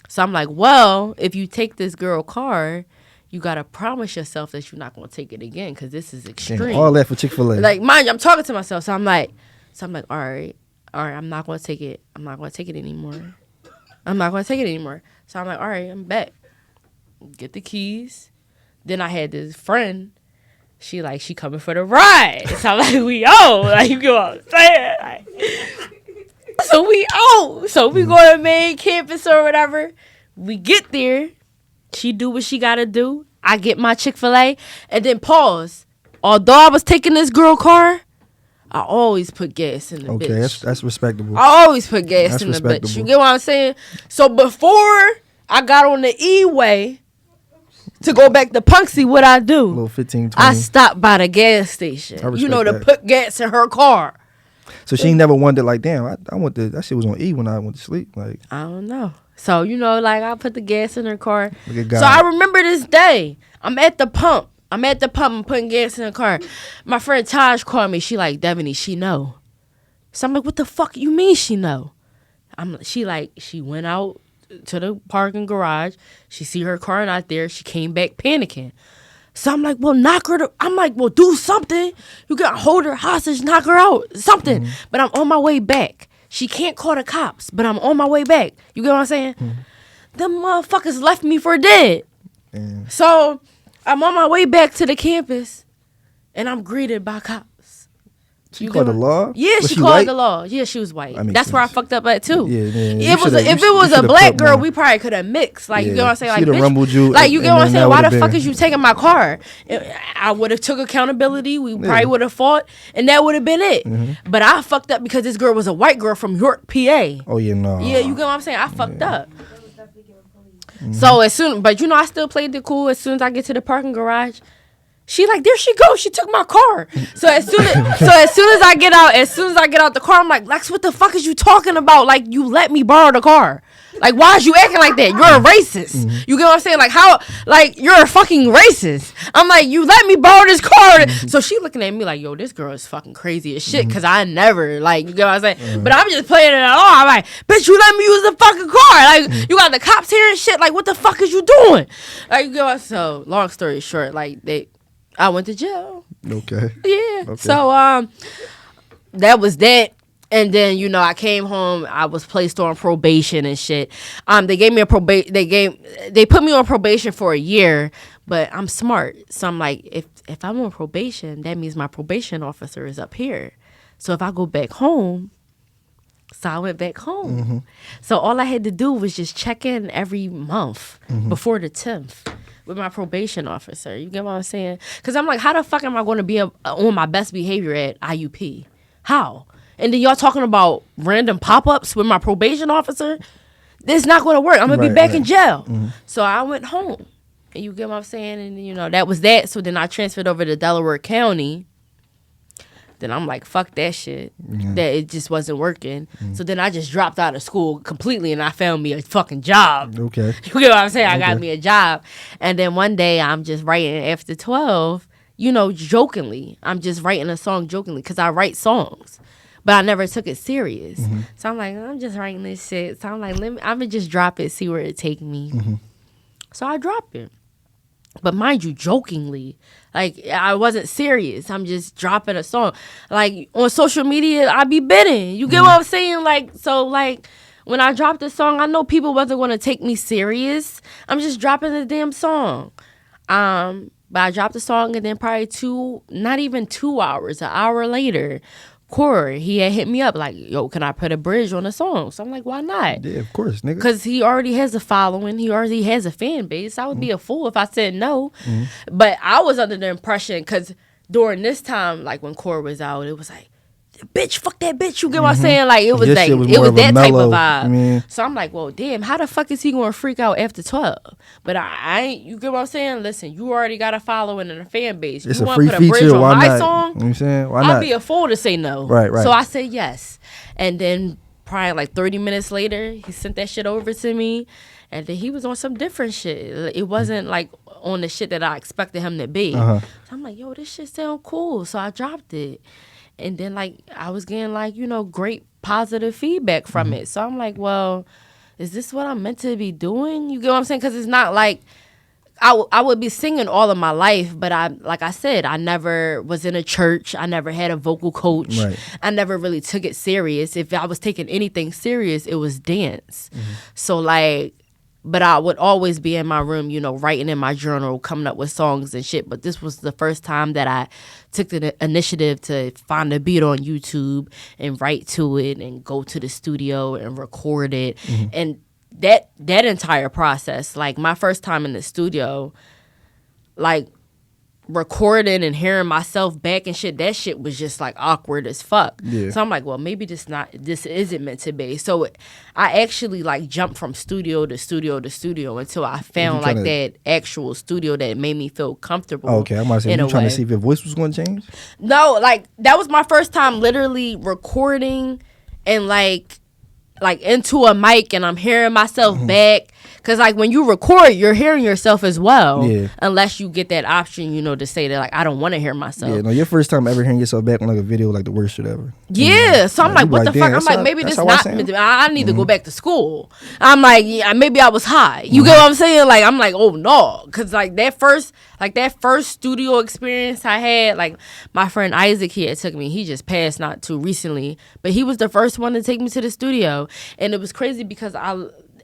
So I'm like, well, if you take this girl car, you got to promise yourself that you're not going to take it again because this is extreme. Damn, all that for Chick-fil-A. Like, mind you, I'm talking to myself. So I'm like, all right, I'm not going to take it. I'm not going to take it anymore. So I'm like, all right, I'm back. Get the keys. Then I had this friend. She coming for the ride. So I'm like, we out. Like, you go outside. Like, so we out. So we go to main campus or whatever. We get there. She do what she got to do. I get my Chick-fil-A. And then pause. Although I was taking this girl car, I always put gas in the bitch. Okay, that's respectable. I always put gas in the bitch. You get what I'm saying? So before I got on the E-way to go back to Punksy, what I do? A little 15, 20. I stopped by the gas station. You know, to put gas in her car. So she never wondered, like, damn, I went to, that shit was on E when I went to sleep. Like, I don't know. So, you know, like, I put the gas in her car. So I remember this day. I'm at the pump. I'm putting gas in the car. My friend Taj called me. She like, Devoni, she know. So I'm like, what the fuck you mean she know? She went out to the parking garage. She see her car not there. She came back panicking. So I'm like, well, knock her. I'm like, well, do something. You got to hold her hostage, knock her out, something. But I'm on my way back. She can't call the cops, but I'm on my way back. You get what I'm saying? them motherfuckers left me for dead. Yeah. So I'm on my way back to the campus, and I'm greeted by cops. She called the law? Yeah, Was she she called white? the law. Yeah, she was white. That makes That's where I sense. fucked up at too. Yeah. If it was a black girl, we probably could have mixed. Like, you get what I'm saying? Like, she'd have bitch, rumbled you. like, you get what I'm saying? Why the fuck been... is you taking my car? I would have took accountability. We probably would have fought, and that would have been it. Mm-hmm. But I fucked up because this girl was a white girl from York, PA. Oh, yeah, no. Yeah, you get what I'm saying? I fucked up. So I still played the cool. As soon as I get to the parking garage, she like, there she goes. She took my car. So as soon as I get out the car, I'm like, Lex, what the fuck is you talking about? Like, you let me borrow the car. Like, why is you acting like that? You're a racist. You get what I'm saying? Like, how? Like, you're a fucking racist. I'm like, you let me borrow this car. So she looking at me like, yo, this girl is fucking crazy as shit. Cause I never, like, you get what I'm saying? But I'm just playing it at all. I'm like, bitch, you let me use the fucking car. Like, you got the cops here and shit. Like, what the fuck is you doing? Like, you know. So long story short, like I went to jail. Okay. Yeah. Okay. So that was that. And then, I came home. I was placed on probation and shit. They gave me they put me on probation for a year, but I'm smart. So I'm like, if I'm on probation, that means my probation officer is up here. So if I go back home, so I went back home. Mm-hmm. So all I had to do was just check in every month before the 10th. With my probation officer. You get what I'm saying? Because I'm like, how the fuck am I going to be on my best behavior at IUP? How? And then y'all talking about random pop-ups with my probation officer? It's not going to work. I'm going to be back in jail. Mm-hmm. So I went home. And you get what I'm saying? And, that was that. So then I transferred over to Delaware County. Then I'm like, fuck that shit. Yeah. That it just wasn't working. Mm-hmm. So then I just dropped out of school completely and I found me a fucking job. Okay. You get what I'm saying? I got me a job. And then one day I'm just writing after 12, jokingly. I'm just writing a song jokingly because I write songs. But I never took it serious. Mm-hmm. So I'm like, I'm just writing this shit. So I'm like, I'm going to just drop it, see where it take me. Mm-hmm. So I dropped it. But mind you, jokingly, like I wasn't serious. I'm just dropping a song. Like on social media, I be bidding. You get what I'm saying? Like, so like when I dropped the song, I know people wasn't going to take me serious. I'm just dropping the damn song. But I dropped the song and then probably not even 2 hours, an hour later, Corey, he had hit me up like, yo, can I put a bridge on the song? So I'm like, why not? Yeah, of course, nigga. Because he already has a following. He already has a fan base. I would be a fool if I said no. Mm-hmm. But I was under the impression, because during this time, like when Corey was out, it was like, bitch, fuck that bitch. You get what I'm saying? Like, it was Your like, shit was it was more of a that type mellow, of vibe. I mean. So I'm like, well, damn, how the fuck is he going to freak out after 12? But I ain't, you get what I'm saying? Listen, you already got a following and a fan base. It's you a want free to put a bridge feature, on why my not? song? You know what I'm saying? Why not? I'd be a fool to say no. Right. So I said yes. And then probably like 30 minutes later, he sent that shit over to me. And then he was on some different shit. It wasn't like on the shit that I expected him to be. So I'm like, yo, this shit sound cool. So I dropped it. And then, like, I was getting, like, great positive feedback from it. So I'm like, well, is this what I'm meant to be doing? You get what I'm saying? Because it's not like I would be singing all of my life, but like I said, I never was in a church. I never had a vocal coach. Right. I never really took it serious. If I was taking anything serious, it was dance. So, like, but I would always be in my room, writing in my journal, coming up with songs and shit. But this was the first time that I took the initiative to find a beat on YouTube and write to it and go to the studio and record it. And that entire process, like my first time in the studio, like recording and hearing myself back and shit, that shit was just like awkward as fuck. Yeah. So I'm like, well, maybe this isn't meant to be. So I actually like jumped from studio to studio to studio until I found like that actual studio that made me feel comfortable. Okay, I'm about to say, you trying to see if your voice was going to change? No, like that was my first time literally recording and like into a mic, and I'm hearing myself back. Because, like, when you record, you're hearing yourself as well. Yeah. Unless you get that option, to say that, like, I don't want to hear myself. Yeah, no, your first time ever hearing yourself back on, like, a video, like, the worst shit ever. Yeah, so I'm like, what the fuck? I'm like, maybe this not meant to be. I need to go back to school. I'm like, yeah, maybe I was high. You get what I'm saying? Like, I'm like, oh, no. Because, like, that first studio experience I had, like, my friend Isaac here took me. He just passed not too recently. But he was the first one to take me to the studio. And it was crazy because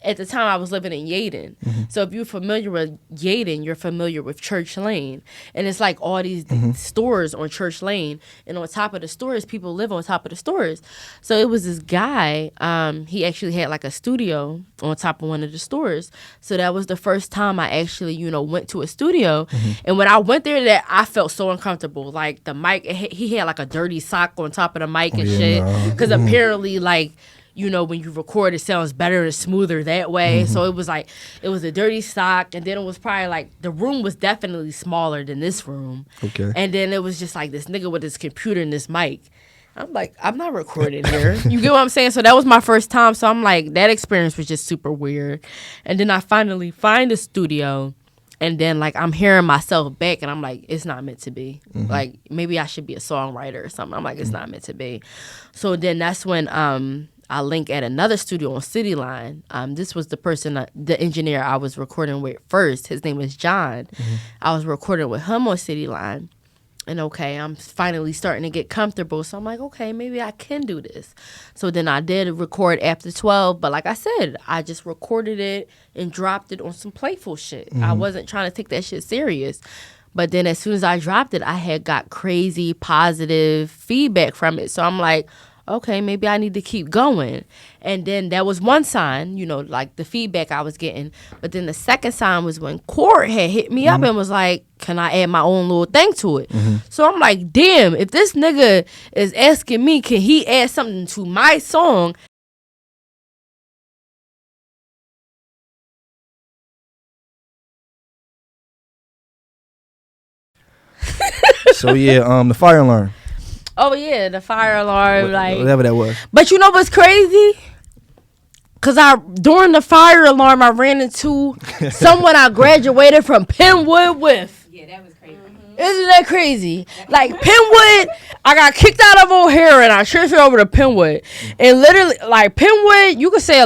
at the time I was living in Yaden. So if you're familiar with Yaden, you're familiar with Church Lane. And it's like all these stores on Church Lane. And on top of the stores, people live on top of the stores. So it was this guy, he actually had like a studio on top of one of the stores. So that was the first time I actually, you know, went to a studio. And when I went there, I felt so uncomfortable. Like the mic, he had like a dirty sock on top of the mic and shit. Because apparently, like, you know, when you record, it sounds better and smoother that way. So it was like, it was a dirty sock. And then it was probably like, the room was definitely smaller than this room. Okay. And then it was just like this nigga with his computer and this mic. I'm like, I'm not recording here. You get what I'm saying? So that was my first time. So I'm like, that experience was just super weird. And then I finally find a studio. And then, like, I'm hearing myself back, and I'm like, it's not meant to be. Like, maybe I should be a songwriter or something. I'm like, it's not meant to be. So then that's when I link at another studio on City Line. This was the person, the engineer I was recording with first. His name is John. I was recording with him on City Line. And okay, I'm finally starting to get comfortable. So I'm like, okay, maybe I can do this. So then I did record after 12. But like I said, I just recorded it and dropped it on some playful shit. I wasn't trying to take that shit serious. But then as soon as I dropped it, I had got crazy positive feedback from it. So I'm like, okay, maybe I need to keep going. And then that was one sign, you know, like the feedback I was getting. But then the second sign was when Court had hit me up and was like, can I add my own little thing to it? So I'm like, damn, if this nigga is asking me, can he add something to my song? So yeah, the fire alarm. Oh yeah, the fire alarm, like whatever that was. But you know what's crazy? Cause during the fire alarm, I ran into someone I graduated from Penwood with. Yeah, that was crazy. Isn't that crazy? Like Penwood, I got kicked out of O'Hara and I transferred over to Penwood. And literally, like Penwood, you could say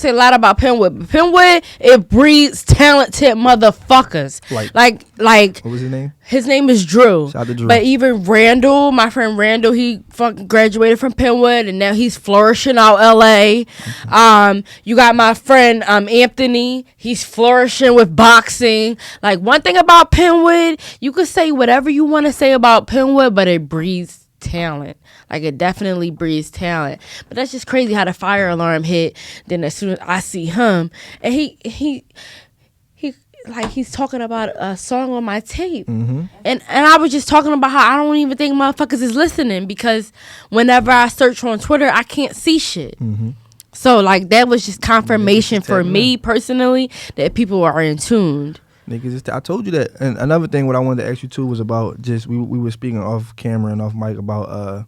a lot about Penwood, but Penwood, it breeds talented motherfuckers. Like What was his name? His name is Drew. Shout out to Drew. But even Randall, my friend Randall, he fucking graduated from Penwood and now he's flourishing out LA. You got my friend Anthony. He's flourishing with boxing. Like one thing about Penwood, you could say whatever you want to say about Penwood, but it breeds talent. Like it definitely breeds talent. But that's just crazy how the fire alarm hit. Then as soon as I see him and he's talking about a song on my tape. And I was just talking about how I don't even think motherfuckers is listening because whenever I search on Twitter, I can't see shit. So, like, that was just confirmation for me personally that people are in tune. Niggas, I told you that. And another thing, what I wanted to ask you too was about just we were speaking off camera and off mic about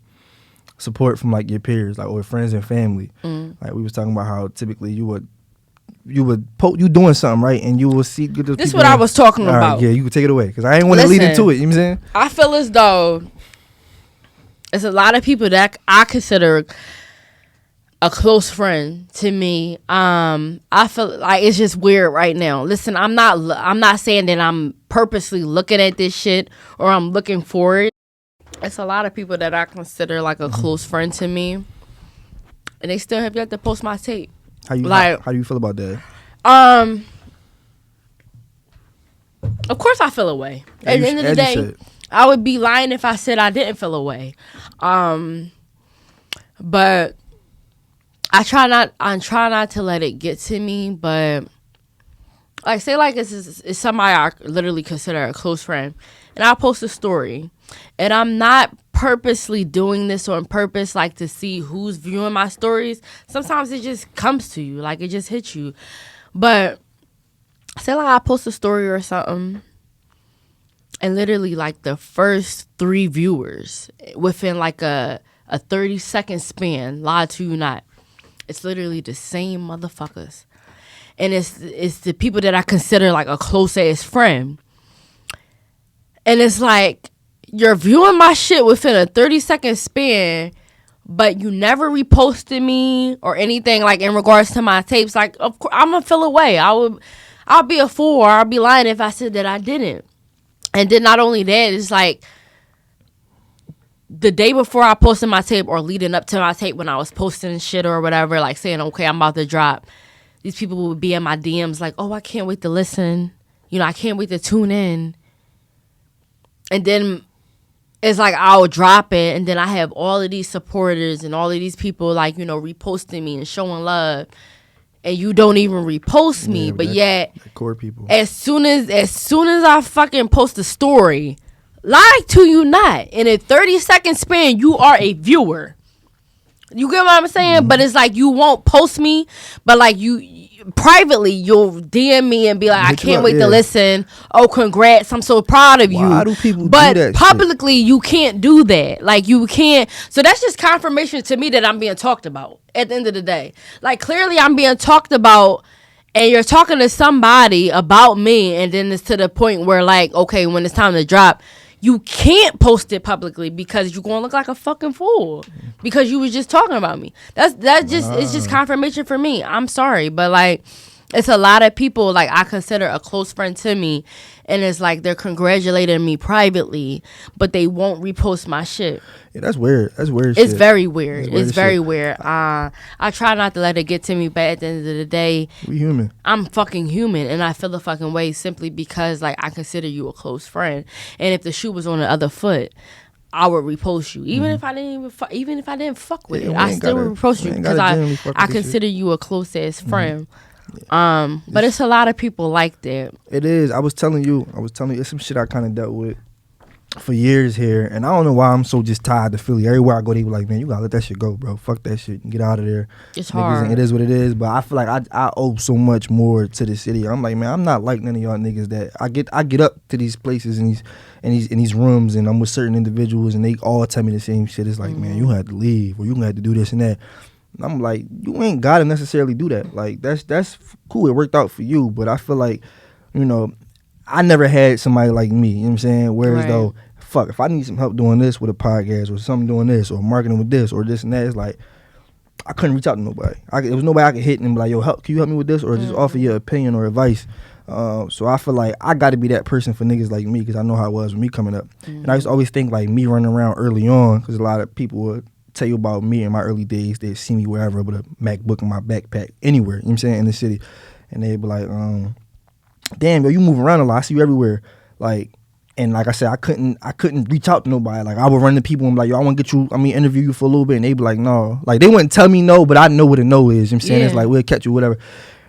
support from like your peers, like or friends and family. Like we was talking about how typically you doing something right, and you will see. This is what I was talking about. Right, yeah, you can take it away because I ain't want to lead into it. You know what I'm saying? I feel as though it's a lot of people that I consider a close friend to me. I feel like it's just weird right now. Listen, I'm not saying that I'm purposely looking at this shit or I'm looking for it. It's a lot of people that I consider like a close friend to me, and they still have yet to post my tape. How do you feel about that? Of course I feel away. At the end of the day, I would be lying if I said I didn't feel away. But I try not to let it get to me, but like say like it's somebody I literally consider a close friend, and I'll post a story, and I'm not purposely doing this on purpose, like to see who's viewing my stories. Sometimes it just comes to you, like it just hits you. But say like I post a story or something, and literally like the first 3 viewers within like a 30-second span, lie to you not, it's literally the same motherfuckers, and it's the people that I consider like a close ass friend, and it's like, you're viewing my shit within a 30-second span, but you never reposted me or anything like in regards to my tapes. Like, of course, I'm gonna feel away. I'll be a fool, or I'll be lying if I said that I didn't. And then not only that, it's like the day before I posted my tape or leading up to my tape when I was posting shit or whatever, like saying, okay, I'm about to drop. these people would be in my DMs like, oh, I can't wait to listen. You know, I can't wait to tune in. And then it's like I'll drop it, and then I have all of these supporters and all of these people like, you know, reposting me and showing love. And you don't even repost me, but yet core people. As soon as I fucking post a story, lie to you not, in a 30-second span, you are a viewer. You get what I'm saying? Mm-hmm. But it's like you won't post me, but like you privately, you'll DM me and be like, I can't wait to listen. Oh, congrats. I'm so proud of you. Why do people do but that publicly, shit? You can't do that. Like, you can't. So that's just confirmation to me that I'm being talked about at the end of the day. Like, clearly I'm being talked about, and you're talking to somebody about me, and then it's to the point where, like, okay, when it's time to drop, you can't post it publicly because you're gonna look like a fucking fool because you was just talking about me. It's just confirmation for me. I'm sorry, but like, it's a lot of people like I consider a close friend to me, and it's like they're congratulating me privately, but they won't repost my shit. Yeah, that's weird. That's weird. It's very weird. It's very weird. I try not to let it get to me, but at the end of the day, we human. I'm fucking human, and I feel the fucking way simply because like I consider you a close friend, and if the shoe was on the other foot, I would repost you, even if I didn't even if I didn't fuck with it. I still would repost you because I consider you a close ass friend. But it's a lot of people like that. It is. I was telling you, it's some shit I kind of dealt with for years here, and I don't know why I'm so just tired to Philly. Everywhere I go, they be like, man, you gotta let that shit go, bro. Fuck that shit and get out of there. It's hard. It is what it is, but I feel like I owe so much more to the city. I'm like, man, I'm not like none of y'all niggas that I get up to these places and these rooms, and I'm with certain individuals, and they all tell me the same shit. It's like, man, you had to leave, or you had to do this and that. And I'm like, you ain't gotta necessarily do that. Like, that's cool. It worked out for you, but I feel like, you know, I never had somebody like me. You know what I'm saying? Whereas though, fuck, if I need some help doing this with a podcast or something doing this or marketing with this or this and that, it's like I couldn't reach out to nobody. There was nobody I could hit and be like, yo, can you help me with this, or just offer your opinion or advice. So I feel like I got to be that person for niggas like me, because I know how it was with me coming up. And I used to always think like me running around early on, because a lot of people would tell you about me in my early days. They'd see me wherever with a MacBook in my backpack, anywhere, you know what I'm saying, in the city. And they'd be like, damn, yo, you move around a lot. I see you everywhere. Like, and like I said, I couldn't reach out to nobody. Like, I would run to people and be like, yo, I want to get you, interview you for a little bit. And they'd be like, no. Like, they wouldn't tell me no, but I know what a no is. You know what I'm saying? It's like, we'll catch you, whatever.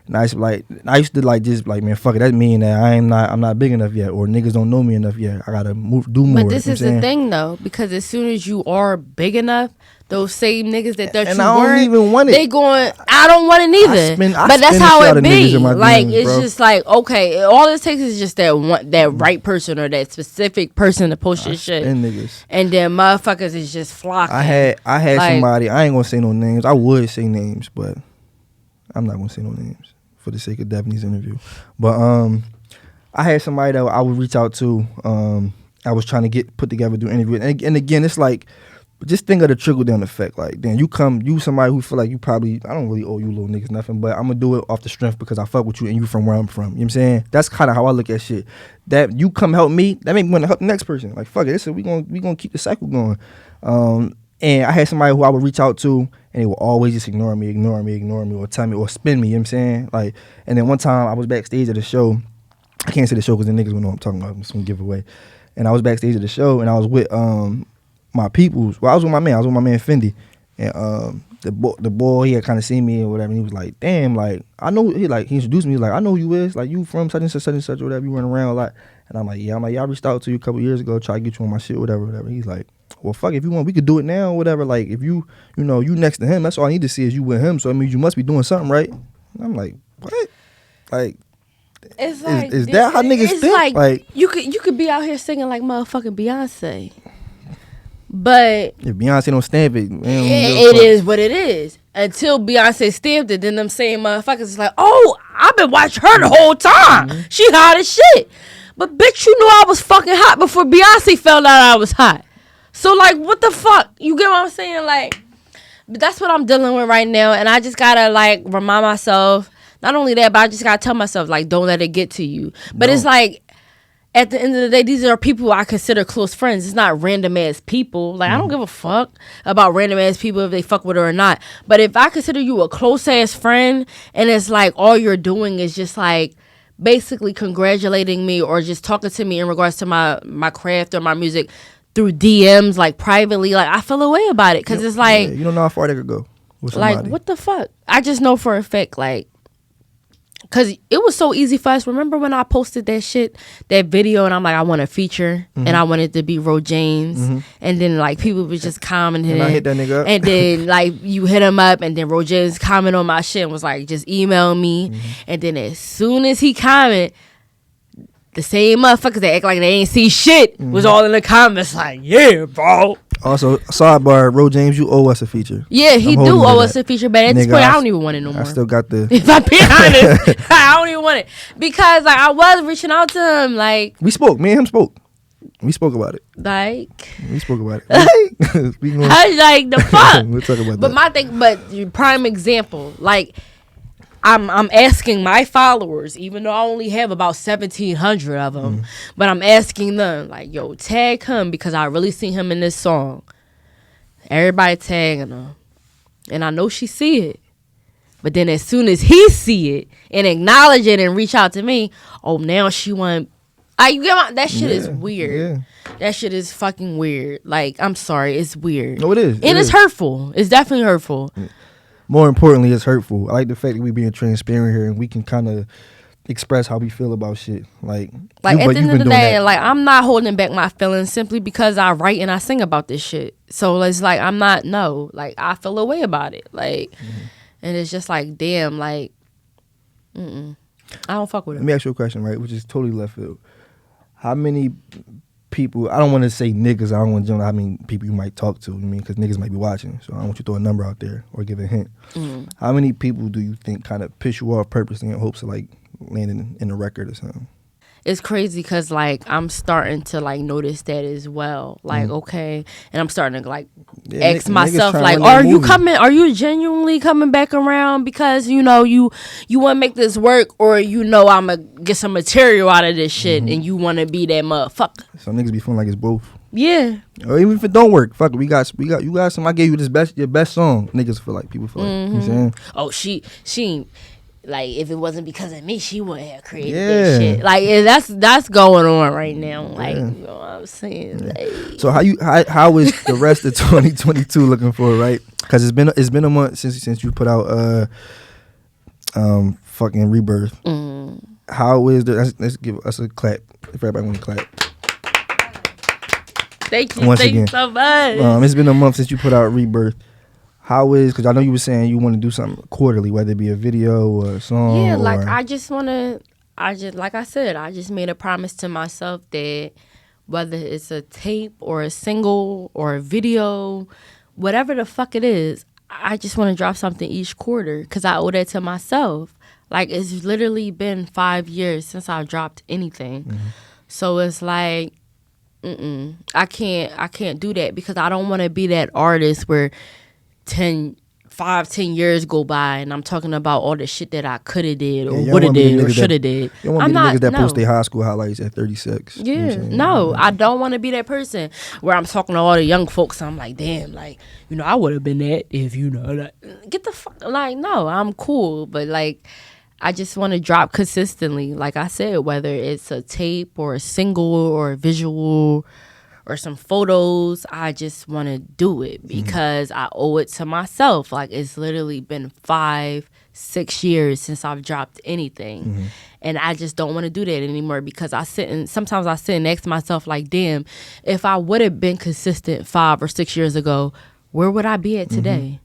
And I used to like just like, man, fuck it. That mean that I'm not big enough yet, or niggas don't know me enough yet. I gotta do more. But this is the thing though, because as soon as you are big enough, those same niggas that and you I don't weren't, even want it. They going, I don't want it neither. But that's how it be. Like, DMs, it's just like, okay, all it takes is just that right person or that specific person to post your shit. Niggas. And then motherfuckers is just flocking. I had like, somebody, I ain't gonna say no names. I would say names, but I'm not gonna say no names for the sake of Devoni's interview. But I had somebody that I would reach out to. I was trying to put together, do an interview. And again, it's like, just think of the trickle down effect. Like, then you somebody who feel like you probably, I don't really owe you little niggas nothing, but I'm gonna do it off the strength because I fuck with you and you from where I'm from. You know what I'm saying? That's kind of how I look at shit. That you come help me, that make me want to help the next person. Like, fuck it, we gonna keep the cycle going. And I had somebody who I would reach out to, and they would always just ignore me, or tell me, or spin me. You know what I'm saying? Like, and then one time I was backstage at a show. I can't say the show because the niggas will know what I'm talking about. I'm just gonna give away. And I was backstage at the show, and I was with my peoples. Well, I was with my man Fendi, and the boy, he had kind of seen me or whatever, and he was like, damn, like, I know, he introduced me, like, I know who you is, like, you from such and such or whatever, you run around a lot. And I'm like, yeah, I reached out to you a couple years ago, try to get you on my shit, whatever. He's like, well, fuck, if you want, we could do it now, whatever. Like, if you next to him, that's all I need to see is you with him, so I mean, you must be doing something right. And I'm like, what? Like, it's like, is that how niggas think? Like, you could be out here singing like motherfucking Beyonce, but if Beyonce don't stamp it, it is what it is. Until Beyonce stamped it, then them same motherfuckers is like, oh, I've been watching her the whole time. Mm-hmm. She hot as shit. But bitch, you knew I was fucking hot before Beyonce found out I was hot. So like, what the fuck? You get what I'm saying? Like, but that's what I'm dealing with right now, and I just gotta like remind myself. Not only that, but I just gotta tell myself, like, don't let it get to you. But it's like, at the end of the day, these are people I consider close friends. It's not random ass people. Like, I don't give a fuck about random ass people if they fuck with her or not. But if I consider you a close ass friend and it's like all you're doing is just like basically congratulating me or just talking to me in regards to my craft or my music through DMs, like privately, like I feel a way about it. Because it's like, you don't know how far they could go with somebody. Like, what the fuck? I just know for a fact, like, because it was so easy for us. Remember when I posted that video, and I'm like, I want a feature, and I wanted to be Ro James, and then like people was just commenting, and I hit that nigga up, and then like you hit him up, and then Ro James comment on my shit and was like, just email me, and then as soon as he comment, the same motherfuckers that act like they ain't see shit was all in the comments like, yeah, bro. Also, sidebar, Ro James, you owe us a feature. Yeah, he do owe us a feature, but at this point, I don't even want it no more. I still got the. If I'm being honest, I don't even want it because like I was reaching out to him. Like we spoke, me and him spoke. We spoke about it. Like we spoke about it. I was like the fuck. We'll talk about but that. my thing, but prime example, like. I'm asking my followers, even though I only have about 1,700 of them, but I'm asking them, like, yo, tag him because I really seen him in this song. Everybody tagging him. And I know she see it. But then as soon as he see it and acknowledge it and reach out to me, oh, now she want... that shit is weird. Yeah. That shit is fucking weird. Like, I'm sorry, it's weird. No, it is. And it's hurtful. It's definitely hurtful. Yeah. More importantly, it's hurtful. I like the fact that we being transparent here and we can kind of express how we feel about shit. Like at the end of the day, like I'm not holding back my feelings simply because I write and I sing about this shit. So it's like like I feel a way about it. Like, and it's just like, damn, like, I don't fuck with it. Let me ask you a question, right? Which is totally left field. How many people, I don't want to say niggas, I don't want to know how many people you might talk to, because niggas might be watching, so I don't want you to throw a number out there or give a hint. How many people do you think kind of piss you off purposely in hopes of like landing in a record or something? It's crazy because like I'm starting to like notice that as well. Like okay, and I'm starting to like ask myself like, are you genuinely coming back around because you know you want to make this work, or I'm gonna get some material out of this shit and you want to be that motherfucker? Some niggas be feeling like it's both. Yeah. Or even if it don't work, fuck it. You got some. I gave you your best song. Niggas feel like, people feel like. You know what I'm saying? Oh, she. Like, if it wasn't because of me, she wouldn't have created that shit. Like, that's going on right now. Like, you know what I'm saying? Like, so how is the rest of 2022 looking for, right? Because it's been a month since you put out fucking Rebirth. How is let's give us a clap if everybody want to clap. Thank you so much. It's been a month since you put out Rebirth. How is, because I know you were saying you want to do something quarterly, whether it be a video or a song. Yeah, like I just like I said, I just made a promise to myself that whether it's a tape or a single or a video, whatever the fuck it is, I just want to drop something each quarter because I owe that to myself. Like, it's literally been 5 years since I've dropped anything. So it's like, I can't do that because I don't want to be that artist where 10 years go by and I'm talking about all the shit that I could have did or would have did or should have did. You don't want to be the niggas that post their high school highlights at 36. Yeah, you know I don't want to be that person where I'm talking to all the young folks. I'm like, damn, like, I would have been that if like, get the fuck, like, no, I'm cool, but like, I just want to drop consistently. Like I said, whether it's a tape or a single or a visual or some photos, I just want to do it because I owe it to myself. Like, it's literally been 5-6 years since I've dropped anything. And I just don't want to do that anymore because sometimes I sit and ask myself, like, damn, if I would have been consistent 5 or 6 years ago, where would I be at today?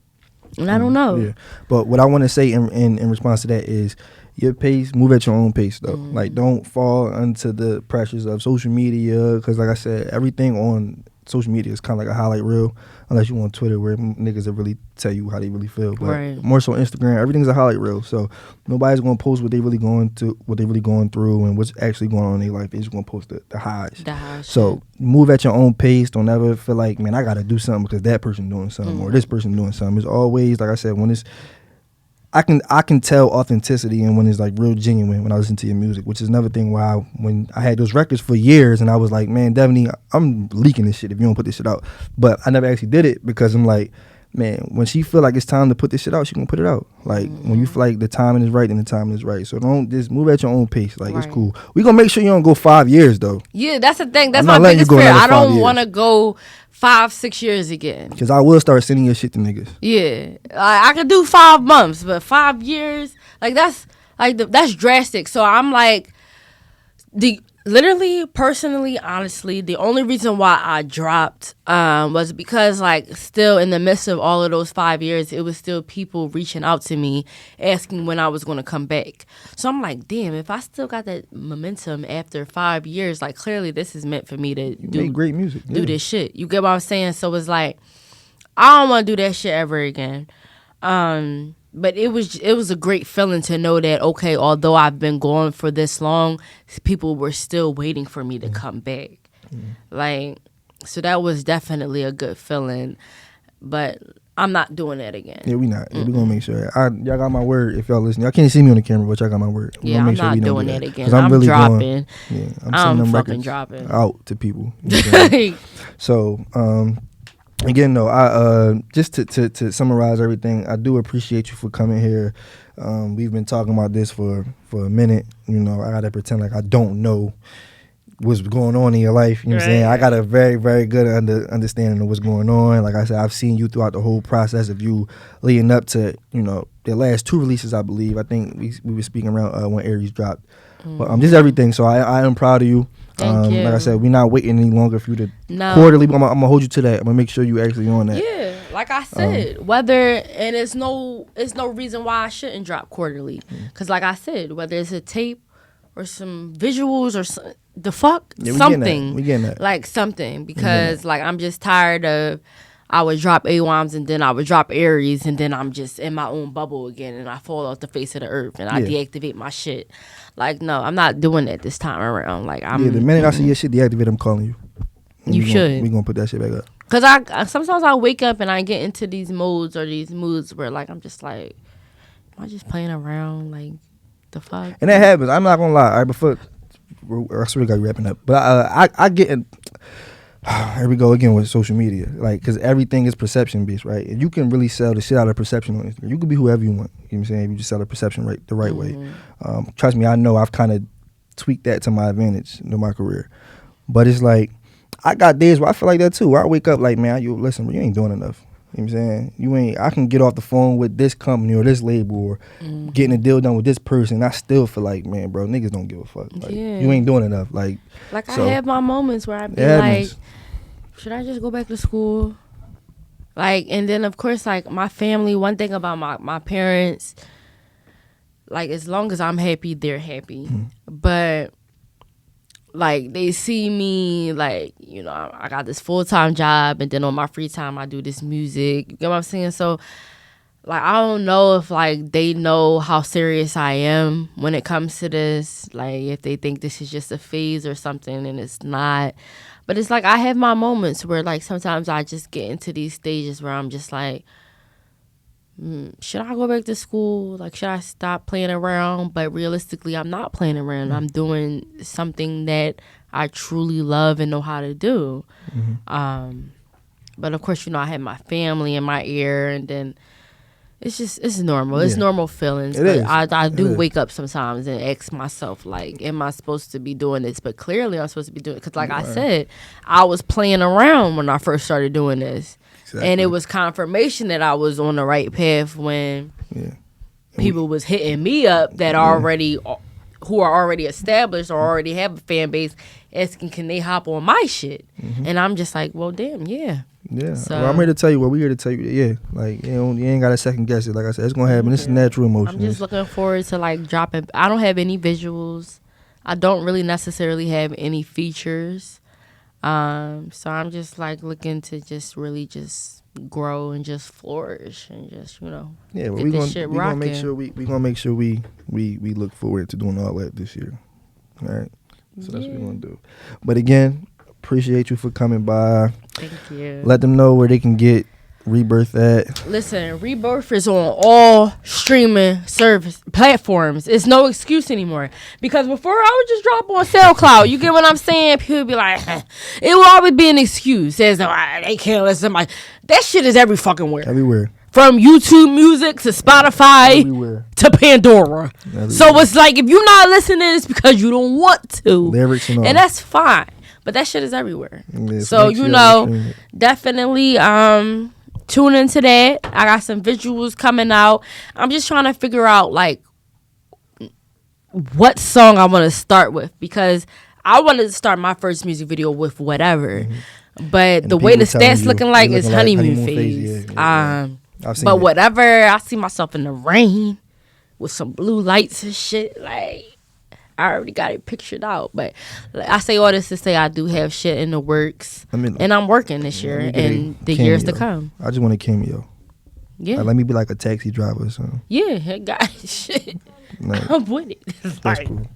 And I don't know. Yeah. But what I want to say in response to that is, your pace, move at your own pace though. Like, don't fall into the pressures of social media, because like I said, everything on social media is kind of like a highlight reel, unless you on Twitter where niggas will really tell you how they really feel. But more so Instagram, everything's a highlight reel. So nobody's gonna post what they really going through and what's actually going on in their life. They're just gonna post the highs. So move at your own pace. Don't ever feel like, man, I gotta do something because that person doing something or this person doing something. It's always, like I said, when it's I can tell authenticity and when it's like real genuine when I listen to your music, which is another thing why when I had those records for years and I was like, man, Devoni, I'm leaking this shit if you don't put this shit out. But I never actually did it because I'm like, man, when she feel like it's time to put this shit out, she gonna put it out. Like when you feel like the timing is right, then the timing is right. So don't just move at your own pace. Like it's cool. We gonna make sure you don't go 5 years though. Yeah, that's the thing. That's I'm my not letting you biggest go fear. another I 5 don't years. want to go 5-6 years again. Because I will start sending your shit to niggas. Yeah, I could do 5 months, but 5 years, like that's drastic. So I'm like, literally, personally, honestly, the only reason why I dropped was because, like, still in the midst of all of those 5 years, it was still people reaching out to me asking when I was going to come back. So I'm like, damn, if I still got that momentum after 5 years, like, clearly this is meant for me to make great music. do this shit. You get what I'm saying? So it's like, I don't want to do that shit ever again. But it was a great feeling to know that, okay, although I've been gone for this long, people were still waiting for me to come back. Like, so that was definitely a good feeling. But I'm not doing that again. Yeah, we not. Yeah, we gonna make sure. Y'all got my word. If y'all listen, y'all can't see me on the camera, but y'all got my word. Yeah, I'm not doing that again. 'Cause I'm really dropping. I'm I'm them fucking records dropping out to people. You know what I'm saying? So, again, though, I just to summarize everything, I do appreciate you for coming here. We've been talking about this for a minute. You know, I gotta pretend like I don't know what's going on in your life. You know what I'm saying? I got a very, very good understanding of what's going on. Like I said, I've seen you throughout the whole process of you leading up to, you know, the last 2 releases, I believe. I think we were speaking around when Aries dropped. But just everything. So I am proud of you. Thank you. Like I said, we're not waiting any longer for you to No. quarterly. I'm gonna hold you to that. I'm gonna make sure you actually on that. Yeah, like I said, it's no reason why I shouldn't drop quarterly. Because like I said, whether it's a tape or some visuals or something. We getting that. Like something. Because like I'm just tired of, I would drop AWAMs and then I would drop Aries and then I'm just in my own bubble again and I fall off the face of the earth and I deactivate my shit. Like, no, I'm not doing that this time around. Like, the minute I see your shit deactivate, I'm calling you. And you should. We gonna put that shit back up. Because I sometimes I wake up and I get into these modes or these moods where, like, I'm just like, am I just playing around? Like, the fuck? And that happens. I'm not gonna lie. All right, before I swear to God, you're wrapping up. But I get in. Here we go again with social media, like, because everything is perception based, right? And you can really sell the shit out of perception on Instagram. You can be whoever you want. You know what I'm saying? If you just sell the perception the right way. Trust me, I know I've kind of tweaked that to my advantage in my career. But it's like, I got days where I feel like that too. Where I wake up like, man, you ain't doing enough. You know what I'm saying? I can get off the phone with this company or this label or getting a deal done with this person. I still feel like, man, bro, niggas don't give a fuck. Like, you ain't doing enough. Like so, I have my moments where I be like, should I just go back to school? Like, and then of course, like, my family, one thing about my parents, like, as long as I'm happy, they're happy. But like, they see me, like, you know, I got this full-time job and then on my free time I do this music. You get what I'm saying? So like, I don't know if, like, they know how serious I am when it comes to this. Like, if they think this is just a phase or something, and it's not. But it's like, I have my moments where, like, sometimes I just get into these stages where I'm just like, should I go back to school? Like, should I stop playing around? But realistically, I'm not playing around. I'm doing something that I truly love and know how to do. But of course, you know, I have my family in my ear, and then it's normal. It's normal feelings. I do wake up sometimes and ask myself, like, am I supposed to be doing this? But clearly I'm supposed to be doing it. Because like I said, I was playing around when I first started doing this. Exactly. And it was confirmation that I was on the right path when people was hitting me up that who are already established or already have a fan base asking, can they hop on my shit? And I'm just like, well, damn, yeah. Yeah, so, well, I'm here to tell you we're here to tell you that, yeah, like, you know, you ain't got to second guess it. Like I said, it's gonna happen. This is natural emotion. I'm just looking forward to, like, dropping. I don't have any visuals. I don't really necessarily have any features. So I'm just, like, looking to just really just grow and just flourish and just, you know, well, get this shit rocking. We gonna make sure we look forward to doing all that this year. All right, so that's what we're gonna do. But again, appreciate you for coming by. Thank you. Let them know where they can get Rebirth at? Listen, Rebirth is on all streaming service platforms. It's no excuse anymore. Because before I would just drop on SoundCloud. You get what I'm saying? People be like, it will always be an excuse. Says they can't listen to my. That shit is every fucking where. Everywhere. From YouTube Music to Spotify Everywhere. to Pandora. Everywhere. So it's like if you're not listening, it's because you don't want to. Lyrics and all. And that's fine. But that shit is everywhere. Yes, so make you sure know, definitely tune into that. I got some visuals coming out. I'm just trying to figure out like what song I want to start with, because I wanted to start my first music video with whatever. Mm-hmm. But And the way the people telling stats you, looking like they is looking like honeymoon honeymoon phase. phase, yeah. I've seen But it. whatever, I see myself in the rain with some blue lights and shit. Like, I already got it pictured out. But like, I say all this to say I do have shit in the works. And I'm working this year and the years to come. I just want a cameo. Yeah. Like, let me be like a taxi driver or something. Yeah, got shit. Like, I'm with it. that's cool.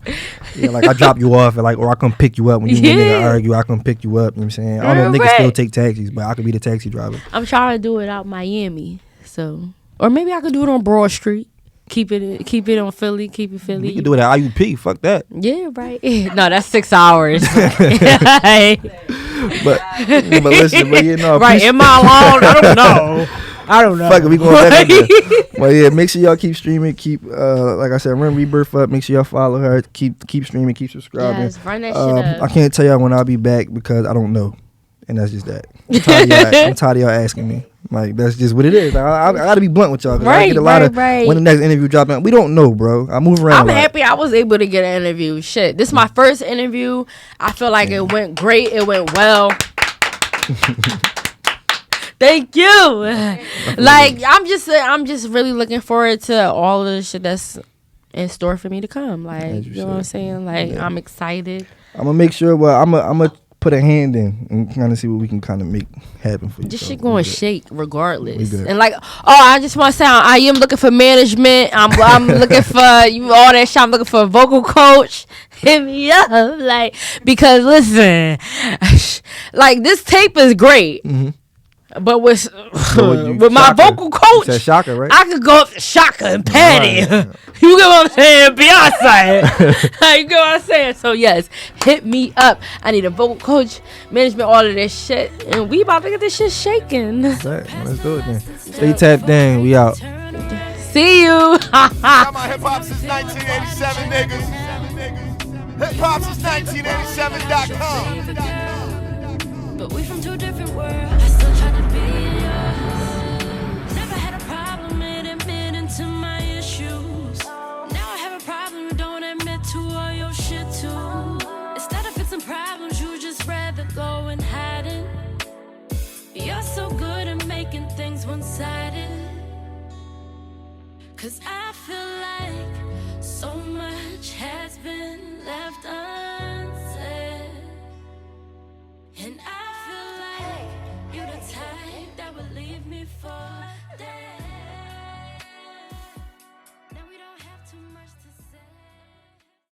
Yeah, like I drop you off, and like, or I come pick you up when you and me argue. I come pick you up. You know what I'm saying? I don't know if niggas still take taxis, but I could be the taxi driver. I'm trying to do it out Miami, so, or maybe I could do it on Broad Street. Keep it on Philly. Keep it Philly. You can do it at IUP. Fuck that. Yeah, right. No, that's 6 hours. But listen, but you know, right? Am I alone? I don't know. Fuck it, we going back up there. But yeah, make sure y'all keep streaming. Keep like I said, run Rebirth up. Make sure y'all follow her. Keep streaming. Keep subscribing. Yes, run that shit up. I can't tell y'all when I'll be back because I don't know, and that's just that. I'm tired of y'all asking me. Like, that's just what it is. I gotta be blunt with y'all. Cause I get a lot of when the next interview dropping. We don't know, bro. I move around. I'm happy I was able to get an interview. Shit, this is my first interview. I feel like it went great. It went well. Thank you. Like, I'm just really looking forward to all of the shit that's in store for me to come. Like, you know what I'm saying? Like, yeah. I'm excited. I'm gonna make sure. Well, I'm gonna put a hand in and kind of see what we can kind of make happen for you. This shit going to shake regardless. And like, I just want to say I am looking for management. I'm looking for you all that shit. I'm looking for a vocal coach. Hit me up, like, because listen, like, this tape is great. Mm-hmm. But with my vocal coach, Shaka, right? I could go up to Shaka and Patty. Right. You get what I'm saying? Beyonce. You get what I'm saying? So yes, hit me up. I need a vocal coach, management, all of this shit. And we about to get this shit shaking. Exactly. Let's do it then. Stay tapped in. We out. See you. Got my hip hop since 1987, niggas. Hip hop since 1987.com. But we from two different worlds. I still try to be yours. Never had a problem admitting to my issues. Now I have a problem you don't admit to all your shit too. Instead of fixing problems, you just rather go and hide it. You're so good at making things one-sided. 'Cause I feel like so much has been left unsaid. And I feel like you're the type that would leave me for dead.